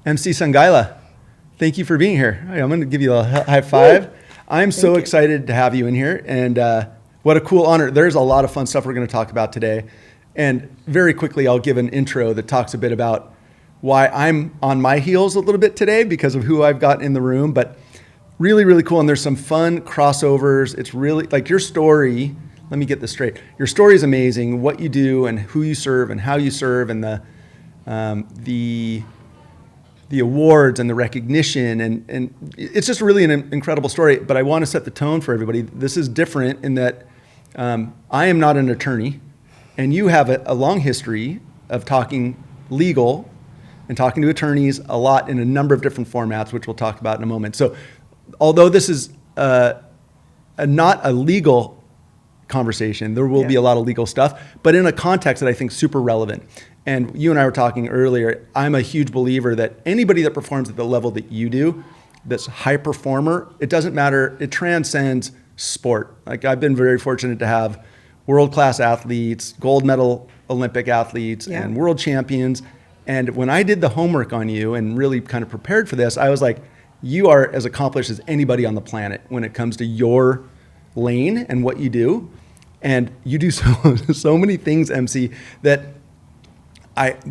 MC Sangaila, thank you for being here. I'm going to give you a high five. I'm so excited to have you in here, and what a cool honor. There's a lot of fun stuff we're going to talk about today. And very quickly, I'll give an intro that talks a bit about why I'm on my heels a little bit today because of who I've got in the room, but really, really cool. And there's some fun crossovers. It's really like your story. Let me get this straight. Your story is amazing, what you do and who you serve and how you serve, and the awards and the recognition, and it's just really an incredible story. But I want to set the tone for everybody. This is different in that I am not an attorney, and you have a long history of talking legal and talking to attorneys a lot in a number of different formats, which we'll talk about in a moment. So although this is not a legal conversation, there will be a lot of legal stuff, but in a context that I think is super relevant. And you and I were talking earlier, I'm a huge believer that anybody that performs at the level that you do, that's high performer, it doesn't matter, it transcends sport. Like I've been very fortunate to have world-class athletes, gold medal Olympic athletes, and world champions. And when I did the homework on you and really kind of prepared for this, I was like, you are as accomplished as anybody on the planet when it comes to your lane and what you do. And you do so many things, MC, that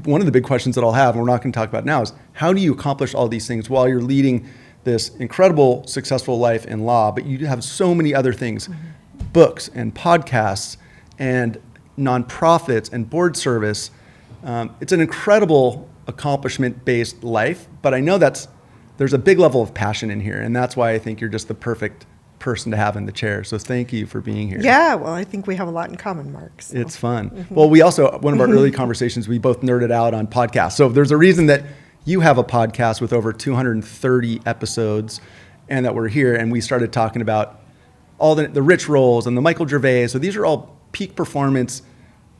one of the big questions that I'll have, and we're not going to talk about now, is how do you accomplish all these things while you're leading this incredible, successful life in law, but you have so many other things, books and podcasts and nonprofits and board service. It's an incredible accomplishment-based life, but I know there's a big level of passion in here, and that's why I think you're just the perfect person to have in the chair. So thank you for being here. Yeah, well, I think we have a lot in common, Mark. So. It's fun. Well, we also, one of our early conversations, we both nerded out on podcasts. So there's a reason that you have a podcast with over 230 episodes and that we're here, and we started talking about all the Rich Rolls and the Michael Gervais. So these are all peak performance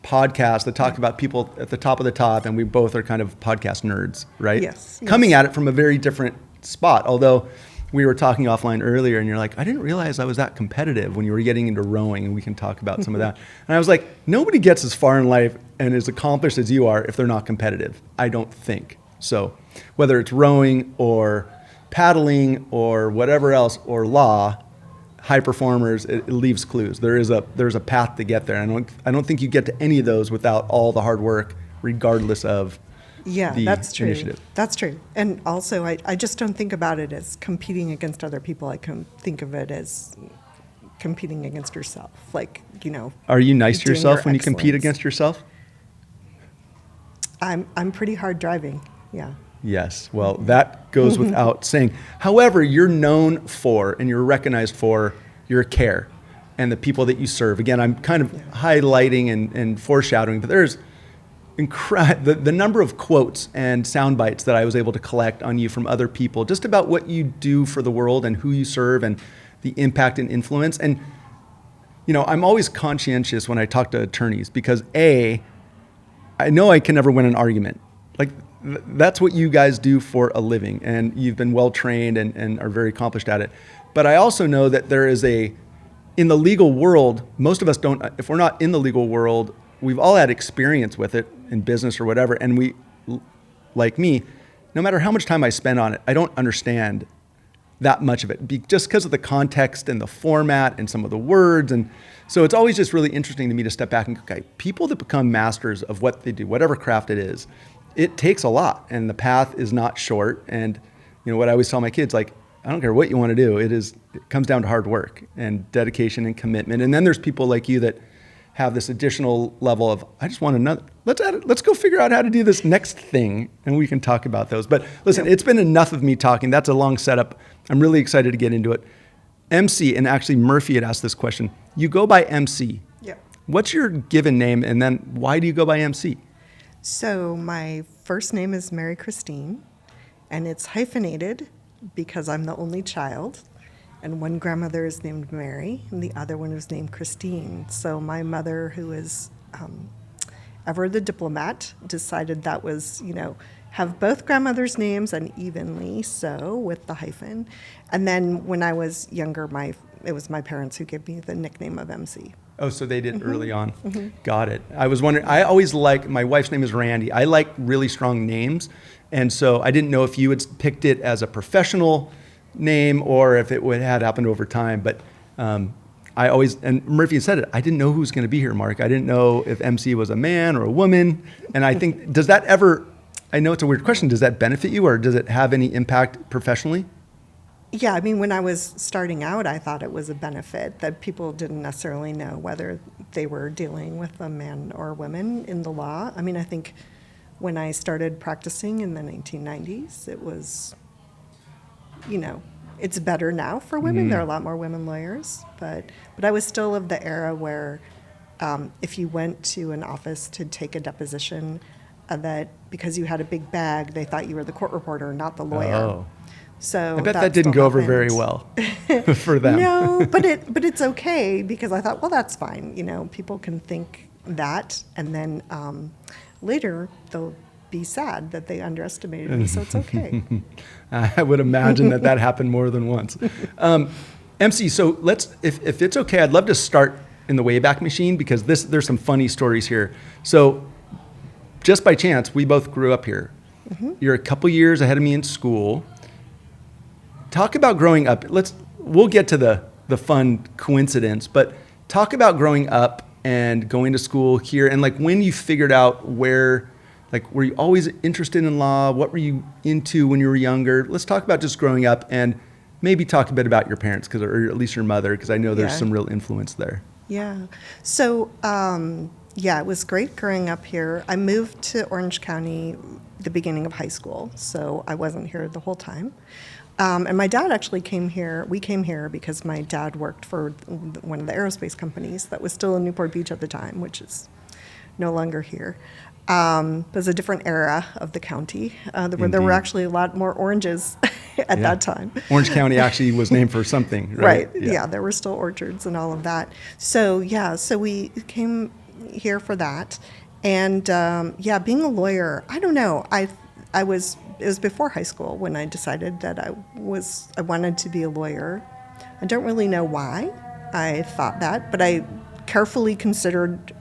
podcasts that talk about people at the top of the top, and we both are kind of podcast nerds, right? Yes. Coming at it from a very different spot, although we were talking offline earlier and you're like, I didn't realize I was that competitive when you were getting into rowing, and we can talk about some of that. And I was like, nobody gets as far in life and as accomplished as you are if they're not competitive, I don't think. So whether it's rowing or paddling or whatever else, or law, high performers, it leaves clues. There's a path to get there. I don't think you get to any of those without all the hard work, regardless of the that's true. initiative. That's true. And also, I just don't think about it as competing against other people. I can think of it as competing against yourself. Like, Are you nice to yourself when you compete against yourself? I'm pretty hard driving. Yeah. Yes. Well, that goes without saying. However, you're known for and you're recognized for your care and the people that you serve. Again, I'm kind of highlighting and foreshadowing, but there's the number of quotes and sound bites that I was able to collect on you from other people, just about what you do for the world and who you serve and the impact and influence. And, I'm always conscientious when I talk to attorneys because I know I can never win an argument. Like that's what you guys do for a living, and you've been well trained and are very accomplished at it. But I also know that there is in the legal world, most of us don't, if we're not in the legal world, we've all had experience with it in business or whatever, and we, like me, no matter how much time I spend on it, I don't understand that much of it, just because of the context and the format and some of the words. And so it's always just really interesting to me to step back and go, okay, people that become masters of what they do, whatever craft it is, it takes a lot, and the path is not short. And what I always tell my kids, like, I don't care what you want to do, it comes down to hard work and dedication and commitment. And then there's people like you that have this additional level of, I just want another, let's go figure out how to do this next thing, and we can talk about those. But listen, It's been enough of me talking. That's a long setup. I'm really excited to get into it. MC, and actually Murphy had asked this question. You go by MC. Yeah. What's your given name, and then why do you go by MC? So my first name is Mary Christine, and it's hyphenated because I'm the only child. And one grandmother is named Mary, and the other one is named Christine. So my mother, who is ever the diplomat, decided that was, have both grandmothers' names and evenly so with the hyphen. And then when I was younger, it was my parents who gave me the nickname of MC. Oh, so they did early on. Got it. I was wondering, I always my wife's name is Randy. I like really strong names. And so I didn't know if you had picked it as a professional name or if it had happened over time. But I always, and Murphy said it, I didn't know who was going to be here, Mark. I didn't know if MC was a man or a woman. And I think, does that ever, I know it's a weird question, does that benefit you or does it have any impact professionally? Yeah, I mean, when I was starting out, I thought it was a benefit that people didn't necessarily know whether they were dealing with a man or a woman in the law. I mean, I think when I started practicing in the 1990s, it was, it's better now for women. There are a lot more women lawyers, but I was still of the era where if you went to an office to take a deposition, that because you had a big bag, they thought you were the court reporter, not the lawyer. Oh. So I bet that didn't go over very well for them. No, but it's okay because I thought, well, that's fine. People can think that, and then later they'll be sad that they underestimated me. So it's okay. I would imagine that happened more than once. MC, so if it's okay, I'd love to start in the Wayback Machine because there's some funny stories here. So just by chance, we both grew up here. Mm-hmm. You're a couple years ahead of me in school. Talk about growing up. We'll get to the fun coincidence, but talk about growing up and going to school here and like when you figured out were you always interested in law? What were you into when you were younger? Let's talk about just growing up and maybe talk a bit about your parents or at least your mother, because I know there's some real influence there. Yeah. So, it was great growing up here. I moved to Orange County the beginning of high school, so I wasn't here the whole time. And my dad actually came here. We came here because my dad worked for one of the aerospace companies that was still in Newport Beach at the time, which is no longer here. It was a different era of the county. There were actually a lot more oranges at that time. Orange County actually was named for something, right? Right. Yeah, there were still orchards and all of that. So we came here for that. And being a lawyer, I don't know. It was before high school when I decided that I wanted to be a lawyer. I don't really know why I thought that, but I carefully considered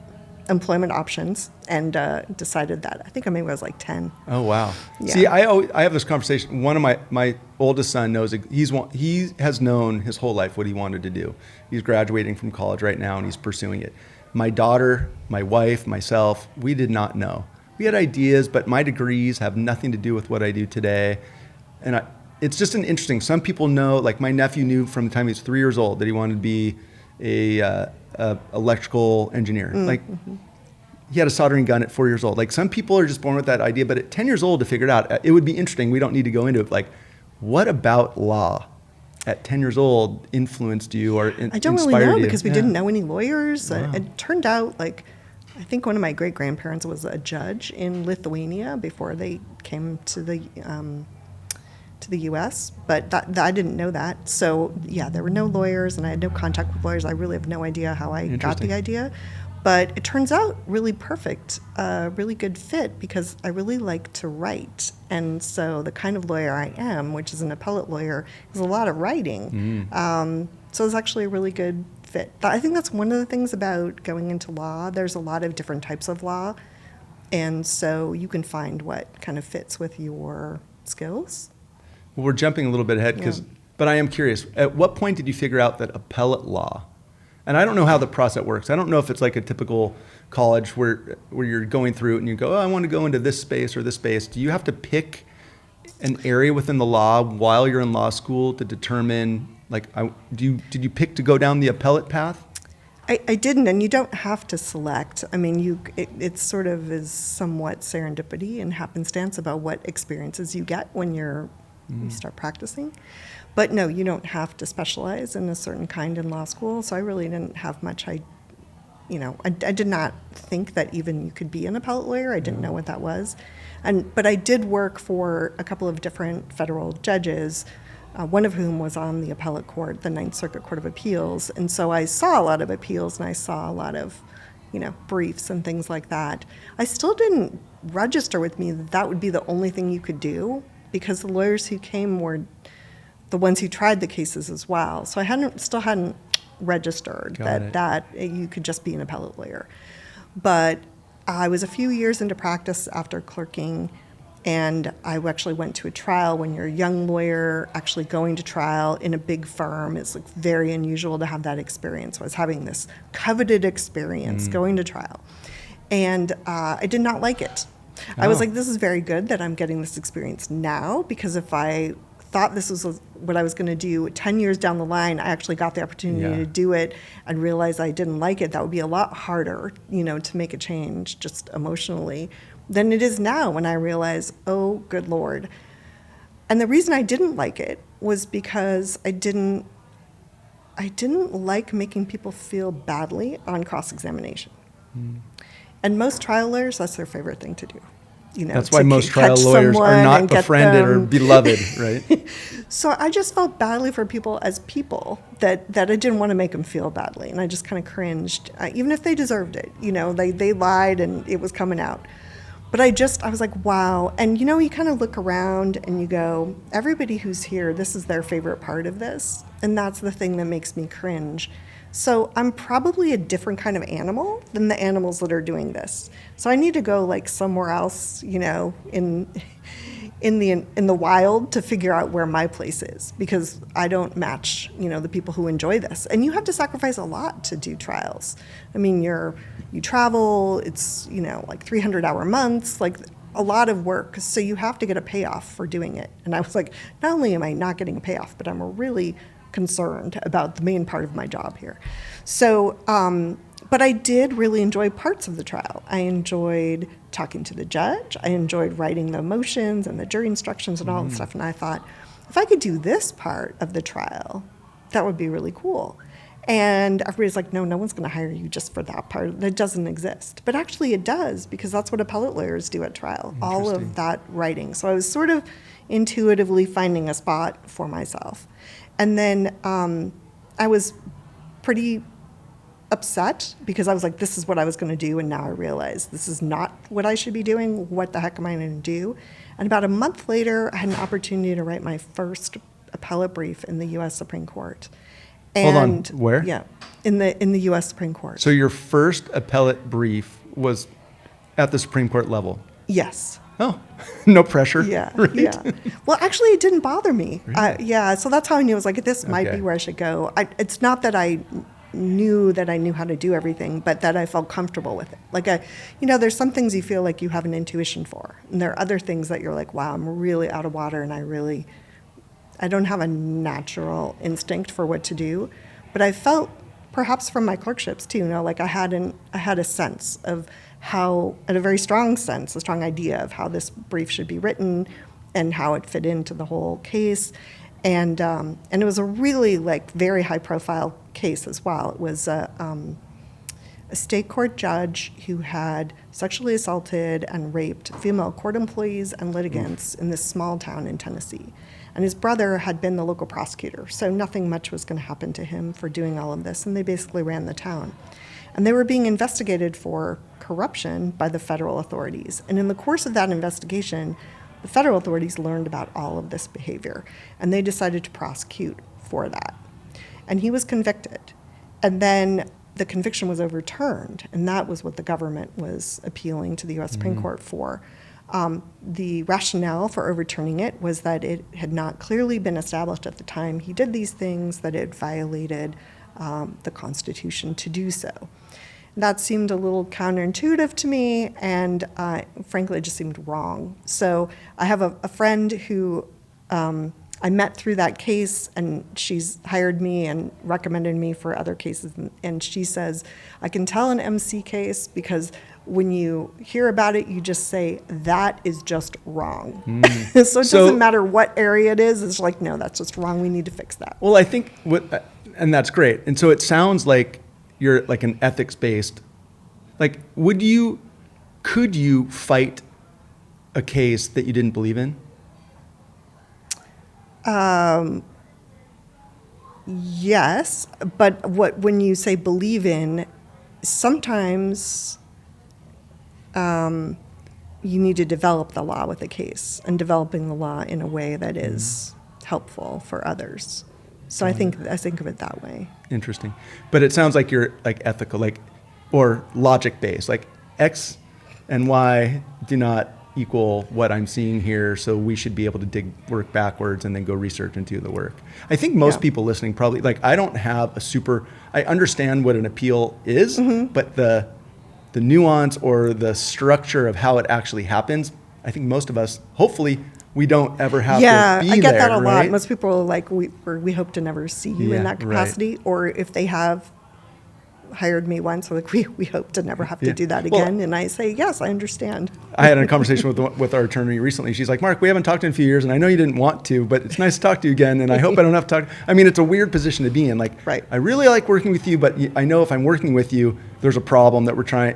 employment options and decided that. I think maybe I was like 10. Oh, wow. Yeah. See, I have this conversation. One of my oldest son knows, he has known his whole life what he wanted to do. He's graduating from college right now and he's pursuing it. My daughter, my wife, myself, we did not know. We had ideas, but my degrees have nothing to do with what I do today. And it's just some people know, like my nephew knew from the time he was 3 years old that he wanted to be a electrical engineer. Mm-hmm. Like he had a soldering gun at 4 years old. Like some people are just born with that idea, but at 10 years old to figure it out, it would be interesting. We don't need to go into it. Like, what about law at 10 years old influenced you or inspired you? I don't really know because we didn't know any lawyers. Wow. It turned out I think one of my great-grandparents was a judge in Lithuania before they came to the U.S., but I didn't know that. So, there were no lawyers, and I had no contact with lawyers. I really have no idea how I got the idea. But it turns out really perfect, really good fit, because I really like to write. And so the kind of lawyer I am, which is an appellate lawyer, is a lot of writing. So it's actually a really good fit. I think that's one of the things about going into law. There's a lot of different types of law, and so you can find what kind of fits with your skills. Well, we're jumping a little bit ahead, but I am curious. At what point did you figure out that appellate law, and I don't know how the process works. I don't know if it's like a typical college where you're going through it and you go, I want to go into this space or this space. Do you have to pick an area within the law while you're in law school to determine, did you pick to go down the appellate path? I didn't, and you don't have to select. I mean, it sort of is somewhat serendipity and happenstance about what experiences you get when you start practicing. But no, you don't have to specialize in a certain kind in law school. So I really didn't have much. I did not think that even you could be an appellate lawyer. I didn't know what that was, but I did work for a couple of different federal judges. One of whom was on the appellate court, the Ninth Circuit Court of Appeals. And so I saw a lot of appeals and I saw a lot of, briefs and things like that. I still didn't register with me that would be the only thing you could do, because the lawyers who came were the ones who tried the cases as well. So I still hadn't registered that you could just be an appellate lawyer. But I was a few years into practice after clerking, And I actually went to a trial. When you're a young lawyer, actually going to trial in a big firm is like very unusual to have that experience. So I was having this coveted experience going to trial. And I did not like it. I was like, this is very good that I'm getting this experience now, because if I thought this was what I was going to do 10 years down the line, I actually got the opportunity to do it and realized I didn't like it, that would be a lot harder, to make a change just emotionally than it is now when I realize, oh, good Lord. And the reason I didn't like it was because I didn't like making people feel badly on cross-examination. And most trial lawyers, that's their favorite thing to do. That's why most trial lawyers are not befriended or beloved, right? So I just felt badly for people as people that I didn't want to make them feel badly. And I just kind of cringed, even if they deserved it. They lied and it was coming out. But I was like, wow. And, you kind of look around and you go, everybody who's here, this is their favorite part of this. And that's the thing that makes me cringe. So I'm probably a different kind of animal than the animals that are doing this. So I need to go like somewhere else, in the wild to figure out where my place is, because I don't match, the people who enjoy this. And you have to sacrifice a lot to do trials. I mean, you travel, it's, like 300-hour months, like a lot of work. So you have to get a payoff for doing it. And I was like, not only am I not getting a payoff, but I'm really concerned about the main part of my job here. So, but I did really enjoy parts of the trial. I enjoyed talking to the judge. I enjoyed writing the motions and the jury instructions and all that stuff. And I thought, if I could do this part of the trial, that would be really cool. And everybody's like, no one's going to hire you just for that part. That doesn't exist. But actually it does, because that's what appellate lawyers do at trial, all of that writing. So I was sort of intuitively finding a spot for myself. And then I was pretty upset, because I was like, this is what I was going to do, and now I realize this is not what I should be doing. What the heck am I going to do? And about a month later, I had an opportunity to write my first appellate brief in the U.S. Supreme Court. And, hold on, where? Yeah, in the U.S. Supreme Court. So your first appellate brief was at the Supreme Court level? Yes. Oh, no pressure. Yeah, right? yeah. Well, actually, it didn't bother me. Really? So that's how I knew. I was like, this might be where I should go. It's not that I knew how to do everything, but that I felt comfortable with it. Like, there's some things you feel like you have an intuition for, and there are other things that you're like, wow, I'm really out of water, and I don't have a natural instinct for what to do. But I felt, perhaps from my clerkships too, like I had a sense of how, a very strong sense, a strong idea of how this brief should be written and how it fit into the whole case. And it was a really very high profile case as well. It was a state court judge who had sexually assaulted and raped female court employees and litigants in this small town in Tennessee. And his brother had been the local prosecutor, so nothing much was going to happen to him for doing all of this, and they basically ran the town. And they were being investigated for corruption by the federal authorities. And in the course of that investigation, the federal authorities learned about all of this behavior, and they decided to prosecute for that. And he was convicted. And then the conviction was overturned, and that was what the government was appealing to the U.S. Supreme Court for. The rationale for overturning it was that it had not clearly been established at the time he did these things that it violated the Constitution to do so. That seemed a little counterintuitive to me, and frankly, it just seemed wrong. So I have a friend who I met through that case, and she's hired me and recommended me for other cases. And she says, I can tell an MC case because when you hear about it, you just say, that is just wrong. So it doesn't matter what area it is. It's like, no, that's just wrong. We need to fix that. Well, I think, and that's great. And so it sounds like you're like an ethics-based, could you fight a case that you didn't believe in? Yes, but when you say believe in, sometimes you need to develop the law with a case, and developing the law in a way that is helpful for others. So I think of it that way. Interesting. But it sounds like you're ethical, or logic based, X and Y do not equal what I'm seeing here, so we should be able to work backwards and then go research and do the work. I think most people listening probably, like, I don't have I understand what an appeal is, but the nuance or the structure of how it actually happens, I think most of us, hopefully, we don't ever have to be there. Yeah, I get that a right? lot. Most people are like, we hope to never see you in that capacity, or if they have hired me once, like we hope to never have to do that again. And I say, yes, I understand. I had a conversation with our attorney recently. She's like, Mark, we haven't talked in a few years, and I know you didn't want to, but it's nice to talk to you again, and I hope I don't have to talk. I mean, it's a weird position to be in. Like, I really like working with you, but I know if I'm working with you, there's a problem that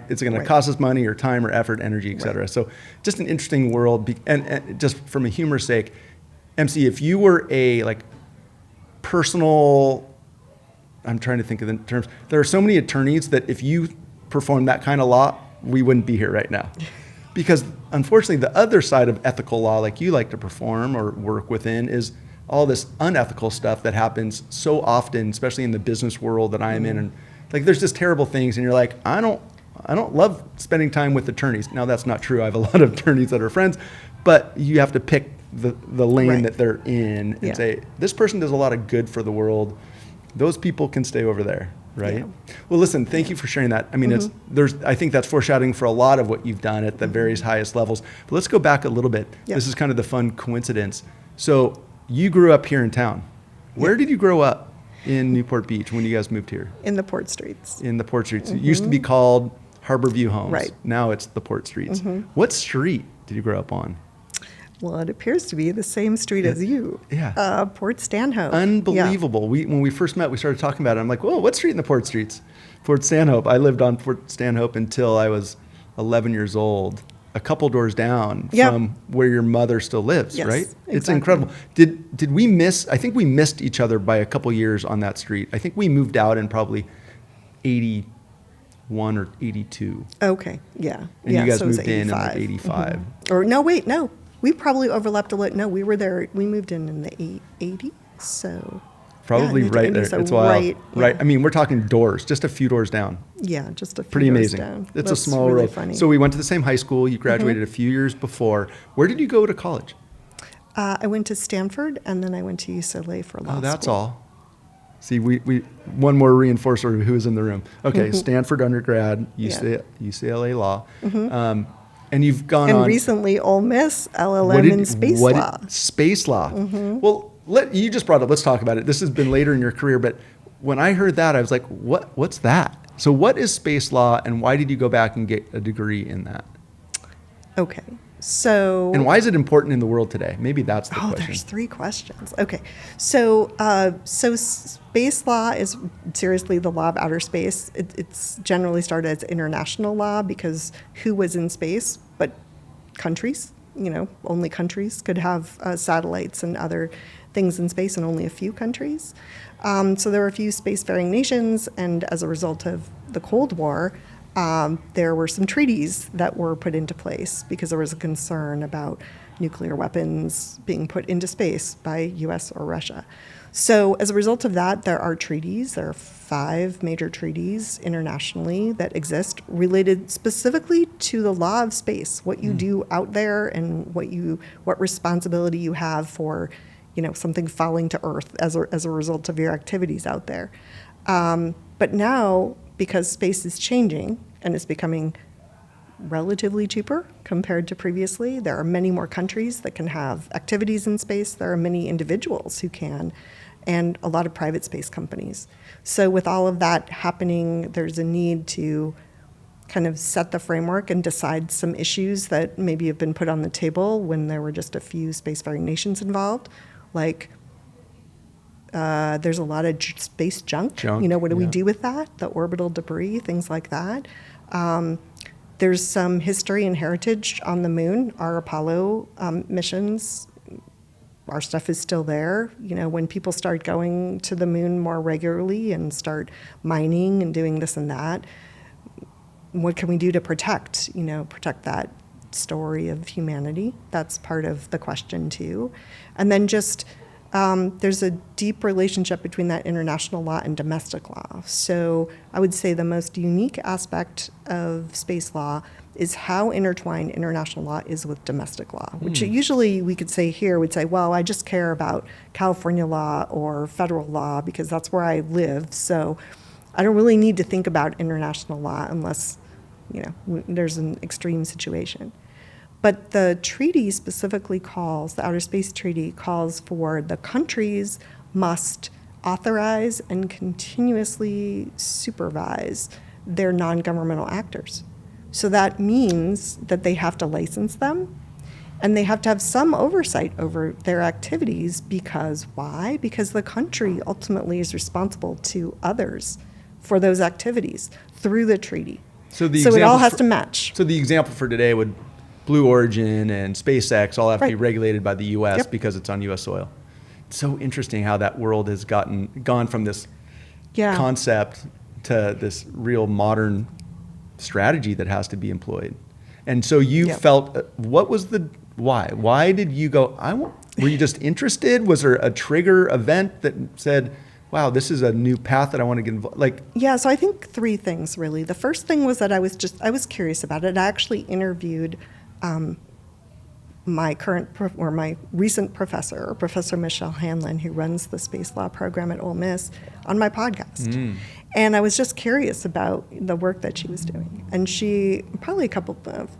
it's going to cost us money or time or effort, energy, et cetera. So just an interesting world. And just from a humor's sake, MC, if you were a personal, I'm trying to think of the terms. There are so many attorneys that if you performed that kind of law, we wouldn't be here right now. Because unfortunately, the other side of ethical law, like you like to perform or work within, is all this unethical stuff that happens so often, especially in the business world that I'm in. And like, there's just terrible things, and you're like, I don't love spending time with attorneys. Now, that's not true. I have a lot of attorneys that are friends, but you have to pick the lane that they're in and say, this person does a lot of good for the world. Those people can stay over there, right? Yeah. Well, listen, thank you for sharing that. I mean, I think that's foreshadowing for a lot of what you've done at the various highest levels. But let's go back a little bit. This is kind of the fun coincidence. So you grew up here in town. Where did you grow up in Newport Beach when you guys moved here? In the Port Streets. In the Port Streets. It used to be called Harborview Homes. Right. Now it's the Port Streets. What street did you grow up on? Well, it appears to be the same street as you. Yeah. Port Stanhope. Unbelievable. Yeah. When we first met, we started talking about it. I'm like, whoa, what street in the Port Streets? Port Stanhope. I lived on Port Stanhope until I was 11 years old, a couple doors down from where your mother still lives, right? Exactly. It's incredible. Did we miss, I think we missed each other by a couple years on that street. I think we moved out in probably 81 or 82. Okay, yeah. And you guys so moved in like 85. Or no, wait, no. We probably overlapped a little. No, we were there. We moved in the 80s, so probably right there. So it's wild, right? Yeah. I mean, we're talking doors, just a few doors down. Yeah, just a few Pretty doors amazing. down. It's That's a small really world. Funny. So we went to the same high school. You graduated a few years before. Where did you go to college? I went to Stanford, and then I went to UCLA for law school. Oh, that's all. See, we one more reinforcer of who is in the room. Okay, Stanford undergrad, UCLA law. And you've gone on. And recently, Ole Miss, LLM in space law. Space law. Well, you just brought up, let's talk about it. This has been later in your career, but when I heard that, I was like, what's that? So what is space law, and why did you go back and get a degree in that? Okay. So, and why is it important in the world today? Maybe that's the question. There's 3 questions. Okay. So space law is seriously the law of outer space. It's generally started as international law because who was in space but countries? Only countries could have satellites and other things in space, and only a few countries. So there were a few spacefaring nations, and as a result of the Cold War, there were some treaties that were put into place because there was a concern about nuclear weapons being put into space by US or Russia. So as a result of that, there are treaties. There are 5 major treaties internationally that exist related specifically to the law of space, what you do out there and what responsibility you have for something falling to Earth as a result of your activities out there. But now, because space is changing and it's becoming relatively cheaper compared to previously, there are many more countries that can have activities in space. There are many individuals who can, and a lot of private space companies. So with all of that happening, there's a need to kind of set the framework and decide some issues that maybe have been put on the table when there were just a few spacefaring nations involved, like there's a lot of space junk. What do we do with that? The orbital debris, things like that. There's some history and heritage on the moon. Our Apollo missions, our stuff is still there. When people start going to the moon more regularly and start mining and doing this and that, what can we do to protect that story of humanity? That's part of the question too. And then just there's a deep relationship between that international law and domestic law. So I would say the most unique aspect of space law is how intertwined international law is with domestic law, which usually we could say here, we'd say, well, I just care about California law or federal law because that's where I live. So I don't really need to think about international law unless, there's an extreme situation. But the treaty specifically calls, the Outer Space Treaty calls for the countries must authorize and continuously supervise their non-governmental actors. So that means that they have to license them and they have to have some oversight over their activities because why? Because the country ultimately is responsible to others for those activities through the treaty. So it all has to match. So the example for today would Blue Origin and SpaceX all have to be regulated by the U.S. because it's on U.S. soil. It's so interesting how that world has gone from this concept to this real modern strategy that has to be employed. And so you felt, what was the why? Why did you go, were you just interested? Was there a trigger event that said, wow, this is a new path that I want to get involved? So I think three things really. The first thing was that I was curious about it. I actually interviewed my recent professor, Professor Michelle Hanlon, who runs the space law program at Ole Miss, on my podcast. And I was just curious about the work that she was doing. And she, probably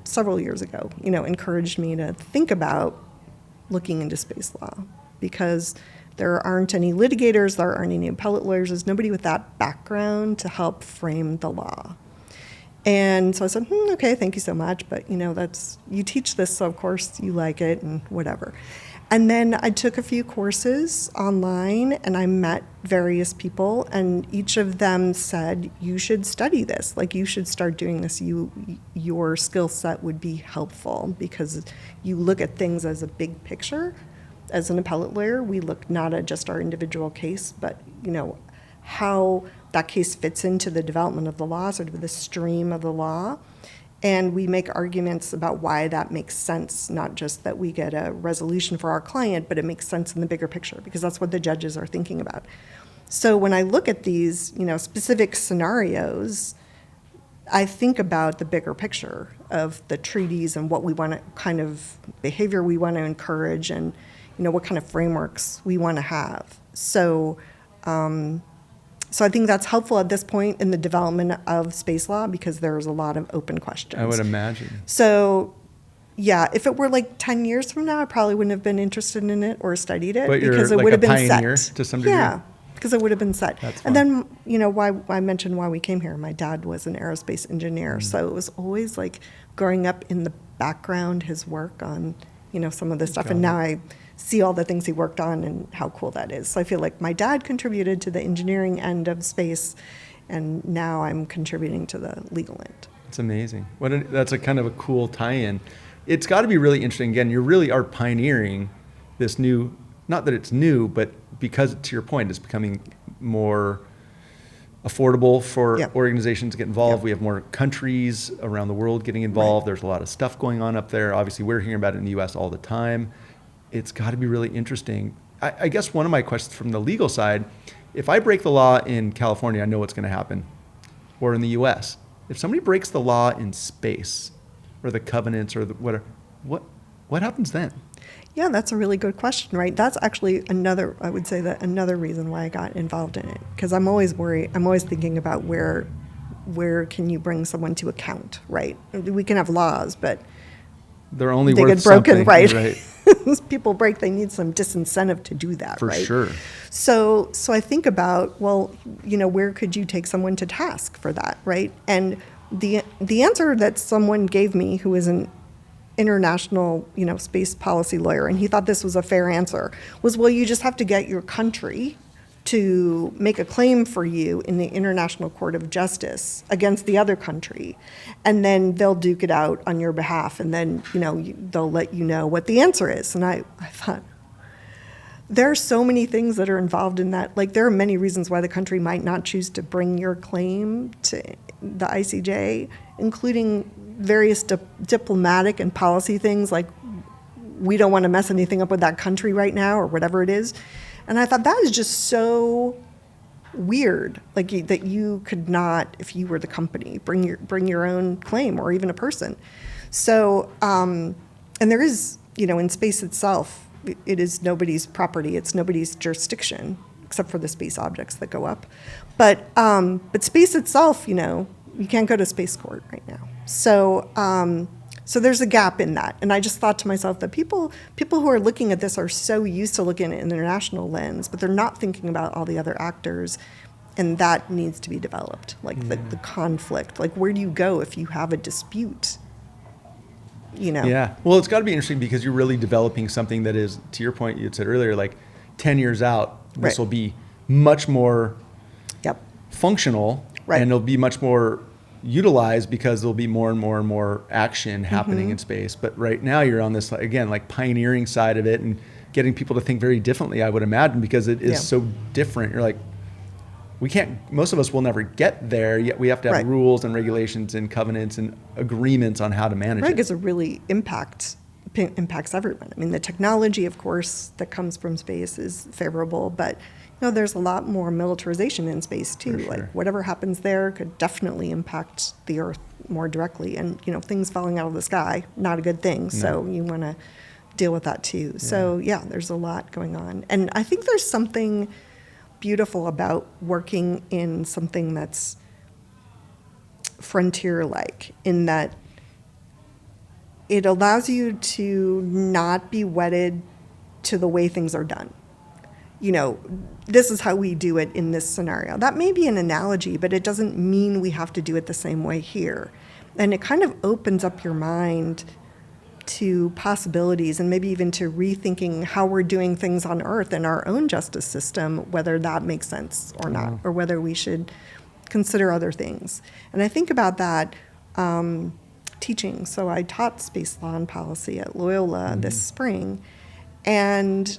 several years ago, encouraged me to think about looking into space law because there aren't any litigators, there aren't any appellate lawyers, there's nobody with that background to help frame the law. And so I said, okay, thank you so much, but you teach this, so of course you like it and whatever. And then I took a few courses online and I met various people and each of them said, you should study this, you should start doing this. Your skill set would be helpful because you look at things as a big picture. As an appellate lawyer, we look not at just our individual case, but how that case fits into the development of the law, sort of the stream of the law. And we make arguments about why that makes sense, not just that we get a resolution for our client, but it makes sense in the bigger picture, because that's what the judges are thinking about. So when I look at these, specific scenarios, I think about the bigger picture of the treaties and what we want to, kind of behavior we want to encourage and, what kind of frameworks we want to have. So I think that's helpful at this point in the development of space law because there's a lot of open questions. I would imagine. So, if it were 10 years from now, I probably wouldn't have been interested in it or studied it because it would have been pioneer set. To some degree. Yeah, because it would have been set. That's and fun. then, why I mentioned why we came here. My dad was an aerospace engineer, so it was always growing up in the background, his work on, some of this stuff. And now I see all the things he worked on and how cool that is. So I feel like my dad contributed to the engineering end of space, and now I'm contributing to the legal end. It's amazing. That's a kind of a cool tie-in. It's got to be really interesting. Again, you really are pioneering this new, not that it's new, but because, to your point, it's becoming more affordable for organizations to get involved. We have more countries around the world getting involved. There's a lot of stuff going on up there. Obviously, we're hearing about it in the U.S. all the time. It's got to be really interesting. I guess one of my questions from the legal side, if I break the law in California, I know what's going to happen, or in the U.S. If somebody breaks the law in space, or the covenants, or whatever, what happens then? Yeah, that's a really good question, right? That's actually another reason why I got involved in it, because I'm always worried. I'm always thinking about where can you bring someone to account, right? We can have laws, but they're only they worth get broken, something, right? People break, they need some disincentive to do that, for right? sure. So I think about, where could you take someone to task for that, right? And the answer that someone gave me, who is an international, space policy lawyer, and he thought this was a fair answer, was, well, you just have to get your country to make a claim for you in the International Court of Justice against the other country, and then they'll duke it out on your behalf, and then, they'll let you know what the answer is. And I thought, there are so many things that are involved in that. There are many reasons why the country might not choose to bring your claim to the ICJ, including various diplomatic and policy things, like we don't want to mess anything up with that country right now or whatever it is. And I thought that is just so weird, like that you could not, if you were the company, bring your own claim or even a person. So, and there is, in space itself, it is nobody's property. It's nobody's jurisdiction, except for the space objects that go up. But space itself, you can't go to space court right now. So, so there's a gap in that. And I just thought to myself that people who are looking at this are so used to looking at an international lens, but they're not thinking about all the other actors. And that needs to be developed, like the conflict. Like, where do you go if you have a dispute? Yeah. Well, it's got to be interesting because you're really developing something that is, to your point, you had said earlier, like 10 years out, this will be much more functional, and it'll be much more utilized because there'll be more and more and more action happening in space. But right now you're on this, again, like pioneering side of it and getting people to think very differently, I would imagine, because it is so different. You're like, most of us will never get there, yet we have to have rules and regulations and covenants and agreements on how to manage it. Because it really impacts everyone. I mean, the technology, of course, that comes from space is favorable, but there's a lot more militarization in space too. Sure. Like whatever happens there could definitely impact the Earth more directly, and things falling out of the sky, not a good thing. No. So you want to deal with that too. Yeah. So there's a lot going on, and I think there's something beautiful about working in something that's frontier-like, in that it allows you to not be wedded to the way things are done. This is how we do it in this scenario. That may be an analogy, but it doesn't mean we have to do it the same way here. And it kind of opens up your mind to possibilities, and maybe even to rethinking how we're doing things on Earth in our own justice system, whether that makes sense or not, or whether we should consider other things. And I think about that teaching. So I taught space law and policy at Loyola this spring, and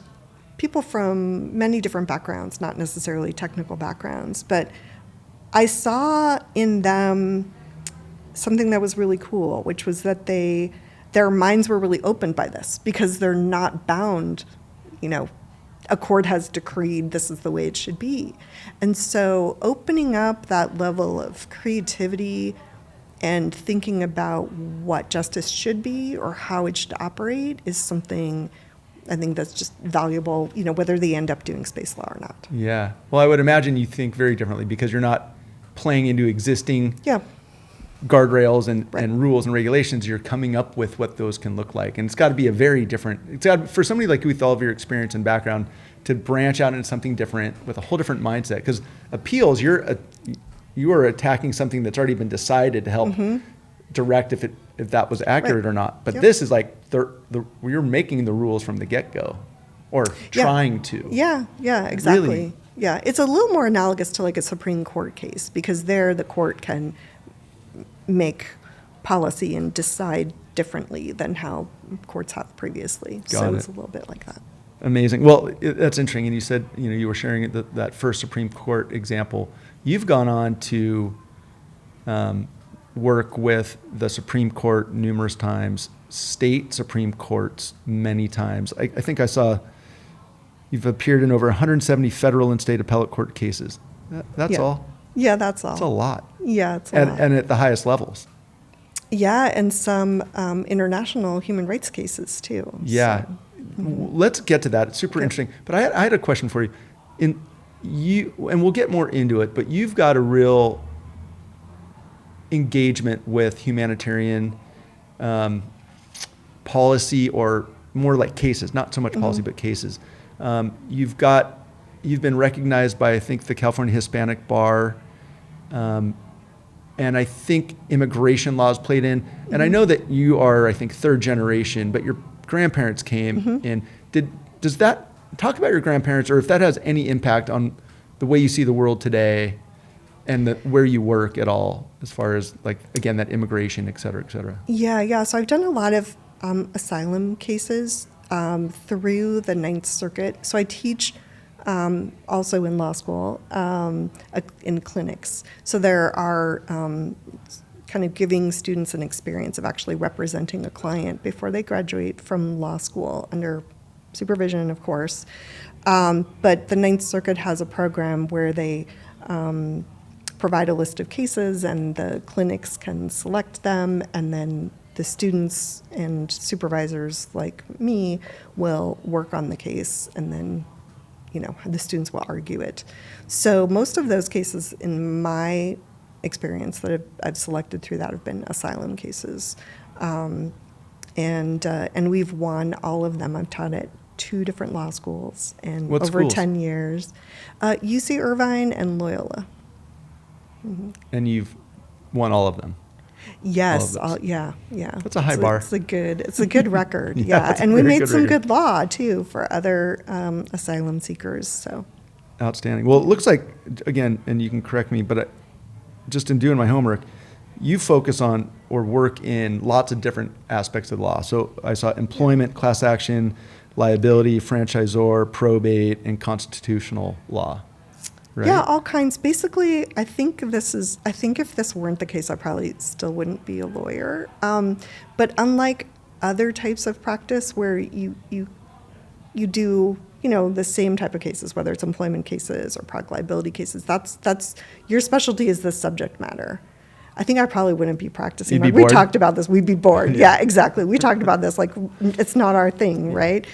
people from many different backgrounds, not necessarily technical backgrounds, but I saw in them something that was really cool, which was that their minds were really opened by this, because they're not bound, a court has decreed this is the way it should be. And so opening up that level of creativity and thinking about what justice should be or how it should operate is something I think that's just valuable, whether they end up doing space law or not. Yeah. Well, I would imagine you think very differently because you're not playing into existing guardrails and rules and regulations. You're coming up with what those can look like. And it's got to be for somebody like you with all of your experience and background to branch out into something different with a whole different mindset. Because appeals, you are attacking something that's already been decided to help direct if that was accurate or not. But this is like you're making the rules from the get-go, or trying to. Yeah, exactly. Really? Yeah, it's a little more analogous to like a Supreme Court case, because there the court can make policy and decide differently than how courts have previously. It's a little bit like that. Amazing. Well, that's interesting. And you said, you were sharing that first Supreme Court example. You've gone on to work with the Supreme Court numerous times, state Supreme Courts many times. I think I saw you've appeared in over 170 federal and state appellate court cases. That's all? Yeah, that's all. That's a lot. Yeah, it's a lot. And at the highest levels. Yeah, and some international human rights cases too. Yeah. So. Let's get to that. It's super interesting. But I had a question for you. And we'll get more into it, but you've got a real engagement with humanitarian policy, or more like cases, not so much policy, but cases. You've been recognized by, I think, the California Hispanic Bar, and I think immigration laws played in. And I know that you are, I think, third generation, but your grandparents came in. Does that, talk about your grandparents, or if that has any impact on the way you see the world today and where you work at all, as far as, like, again, that immigration, et cetera, et cetera? Yeah. So I've done a lot of asylum cases through the Ninth Circuit. So I teach also in law school in clinics. So there are kind of giving students an experience of actually representing a client before they graduate from law school under supervision, of course. But the Ninth Circuit has a program where they provide a list of cases, and the clinics can select them, and then the students and supervisors like me will work on the case, and then the students will argue it. So most of those cases, in my experience, that I've selected through that have been asylum cases, and we've won all of them. I've taught at 2 different law schools and What over schools? 10 years, UC Irvine and Loyola. And you've won all of them. Yes, All of those. yeah. That's a high bar. It's a good record. Yeah, it's a and we very made good some record. good law too for other asylum seekers. So Outstanding. Well, it looks like, again, and you can correct me, but just in doing my homework, you focus on or work in lots of different aspects of the law. So I saw employment, class action, liability, franchisor, probate, and constitutional law. Right? yeah, all kinds. Basically, I think if this weren't the case, I probably still wouldn't be a lawyer. But unlike other types of practice where you do the same type of cases, whether it's employment cases or product liability cases, that's your specialty is the subject matter. I think I probably wouldn't be practicing. You'd be Like, we bored? talked about this. We'd be bored. Yeah. Yeah, exactly. We talked about this. Like, it's not our thing, right?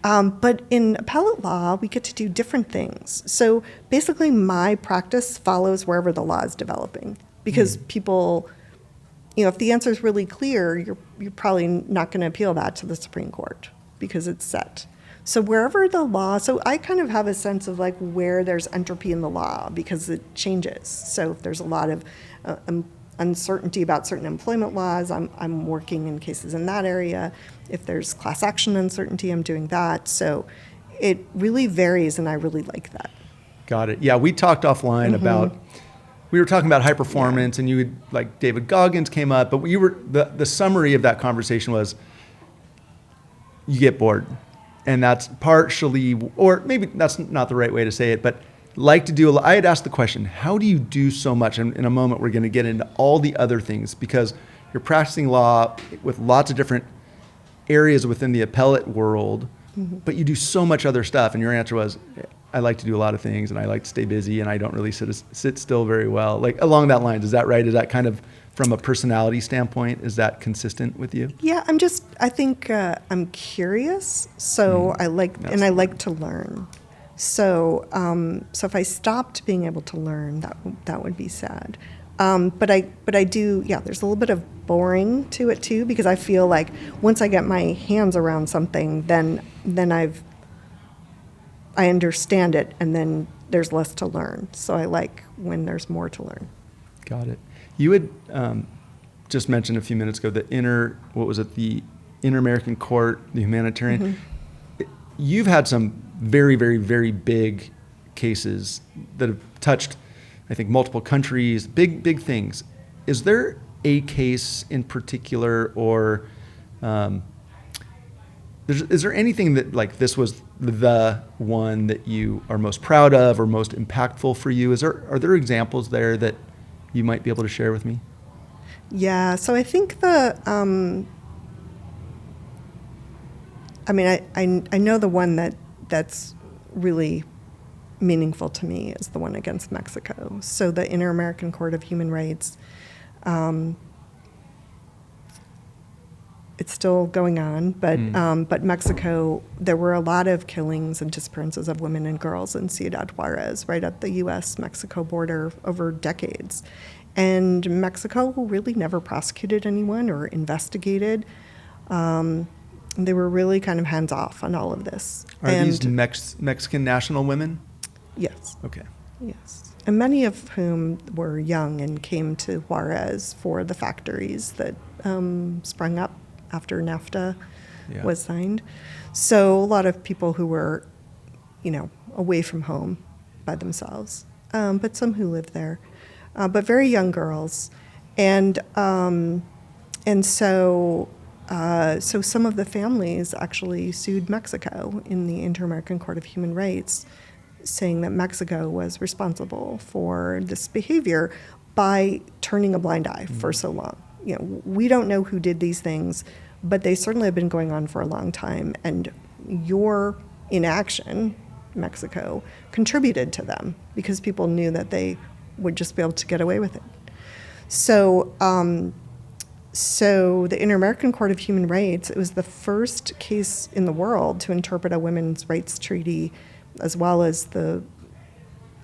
But in appellate law, we get to do different things. So basically, my practice follows wherever the law is developing, because people, if the answer is really clear, you're probably not going to appeal that to the Supreme Court because it's set. So wherever the law, so I kind of have a sense of like where there's entropy in the law because it changes. So if there's a lot of uncertainty about certain employment laws, I'm working in cases in that area. If there's class action uncertainty, I'm doing that. So it really varies, and I really like that. Got it. Yeah, we talked offline about, we were talking about high performance, and you would, like David Goggins came up, but the summary of that conversation was you get bored. And that's partially, or maybe that's not the right way to say it, but I had asked the question, how do you do so much? And in a moment, we're going to get into all the other things, because you're practicing law with lots of different areas within the appellate world, but you do so much other stuff. And your answer was, I like to do a lot of things, and I like to stay busy, and I don't really sit still very well. Like along that line, is that right? Is that kind of, from a personality standpoint, is that consistent with you? Yeah, I think I'm curious, so I like to learn. So if I stopped being able to learn, that would be sad. But I do, there's a little bit of boring to it too, because I feel like once I get my hands around something, then I understand it, and then there's less to learn. So I like when there's more to learn. Got it. You had just mentioned a few minutes ago the Inter-American Court, the Humanitarian. You've had some very, very, very big cases that have touched, I think, multiple countries, big things. Is there a case in particular, or is there anything that, like, this was the one that you are most proud of or most impactful for you? Are there examples there that you might be able to share with me? Yeah, so I think I know the one that's really meaningful to me is the one against Mexico. So the Inter-American Court of Human Rights, it's still going on, but Mexico, there were a lot of killings and disappearances of women and girls in Ciudad Juarez, right at the U.S.-Mexico border over decades. And Mexico really never prosecuted anyone or investigated. They were really kind of hands-off on all of this. Are these Mexican national women? Yes. Okay. Yes. And many of whom were young and came to Juarez for the factories that sprung up after NAFTA was signed. So a lot of people who were, away from home by themselves, but some who lived there, but very young girls. And so some of the families actually sued Mexico in the Inter-American Court of Human Rights, saying that Mexico was responsible for this behavior. by turning a blind eye for so long. We don't know who did these things, but they certainly have been going on for a long time, and your inaction, Mexico, contributed to them because people knew that they would just be able to get away with it. So the Inter-American Court of Human Rights, it was the first case in the world to interpret a women's rights treaty, as well as the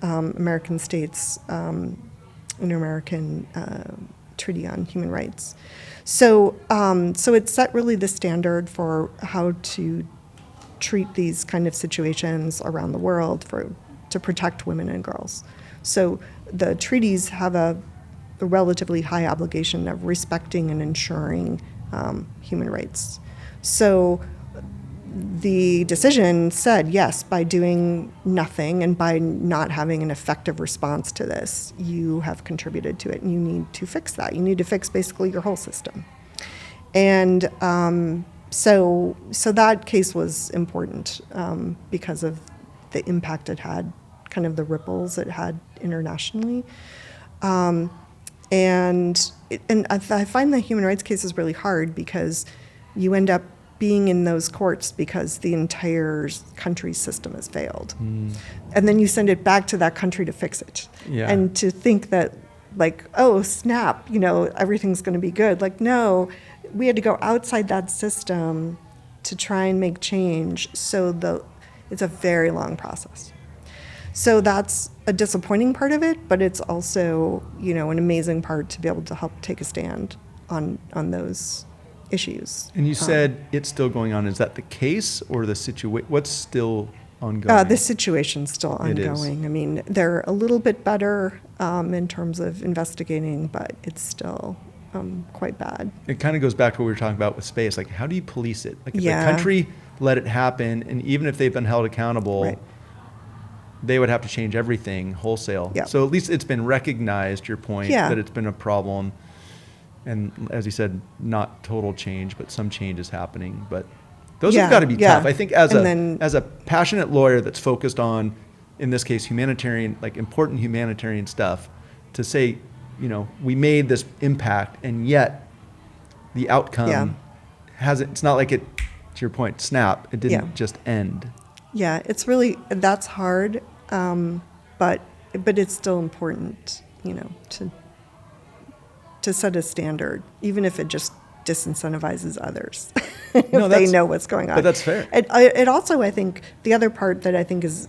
American states' Inter-American Treaty on Human Rights. So it set really the standard for how to treat these kind of situations around the world to protect women and girls. So the treaties have a relatively high obligation of respecting and ensuring human rights. So the decision said, yes, by doing nothing and by not having an effective response to this, you have contributed to it, and you need to fix that. You need to fix basically your whole system. And so that case was important because of the impact it had, kind of the ripples it had internationally. And I find the human rights cases really hard because you end up being in those courts because the entire country's system has failed. And then you send it back to that country to fix it. Yeah. And to think that, like, oh, snap, everything's going to be good. Like, no, we had to go outside that system to try and make change. So it's a very long process. So that's a disappointing part of it, but it's also, an amazing part to be able to help take a stand on those issues. And you said it's still going on. Is that the case or the situation? What's still ongoing? The situation's still ongoing. I mean, they're a little bit better in terms of investigating, but it's still quite bad. It kind of goes back to what we were talking about with space. Like, how do you police it? Like, if the country let it happen, and even if they've been held accountable, right, they would have to change everything wholesale. Yeah. So at least it's been recognized, your point, that it's been a problem. And as you said, not total change, but some change is happening. But those have got to be tough. I think as a passionate lawyer that's focused on, in this case, humanitarian, like important humanitarian stuff, to say, we made this impact, and yet the outcome hasn't, it's not like it, to your point, snap, it didn't just end. Yeah, that's hard, but it's still important, to set a standard, even if it just disincentivizes others if they know what's going on. But that's fair. It also, I think, the other part that I think is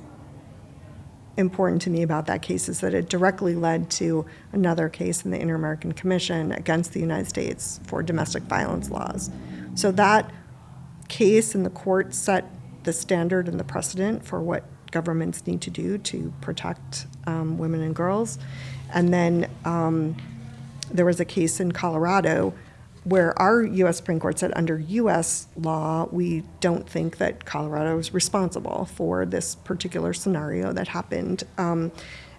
important to me about that case is that it directly led to another case in the Inter-American Commission against the United States for domestic violence laws. So that case in the court set the standard and the precedent for what governments need to do to protect women and girls. And then there was a case in Colorado where our U.S. Supreme Court said under U.S. law, we don't think that Colorado is responsible for this particular scenario that happened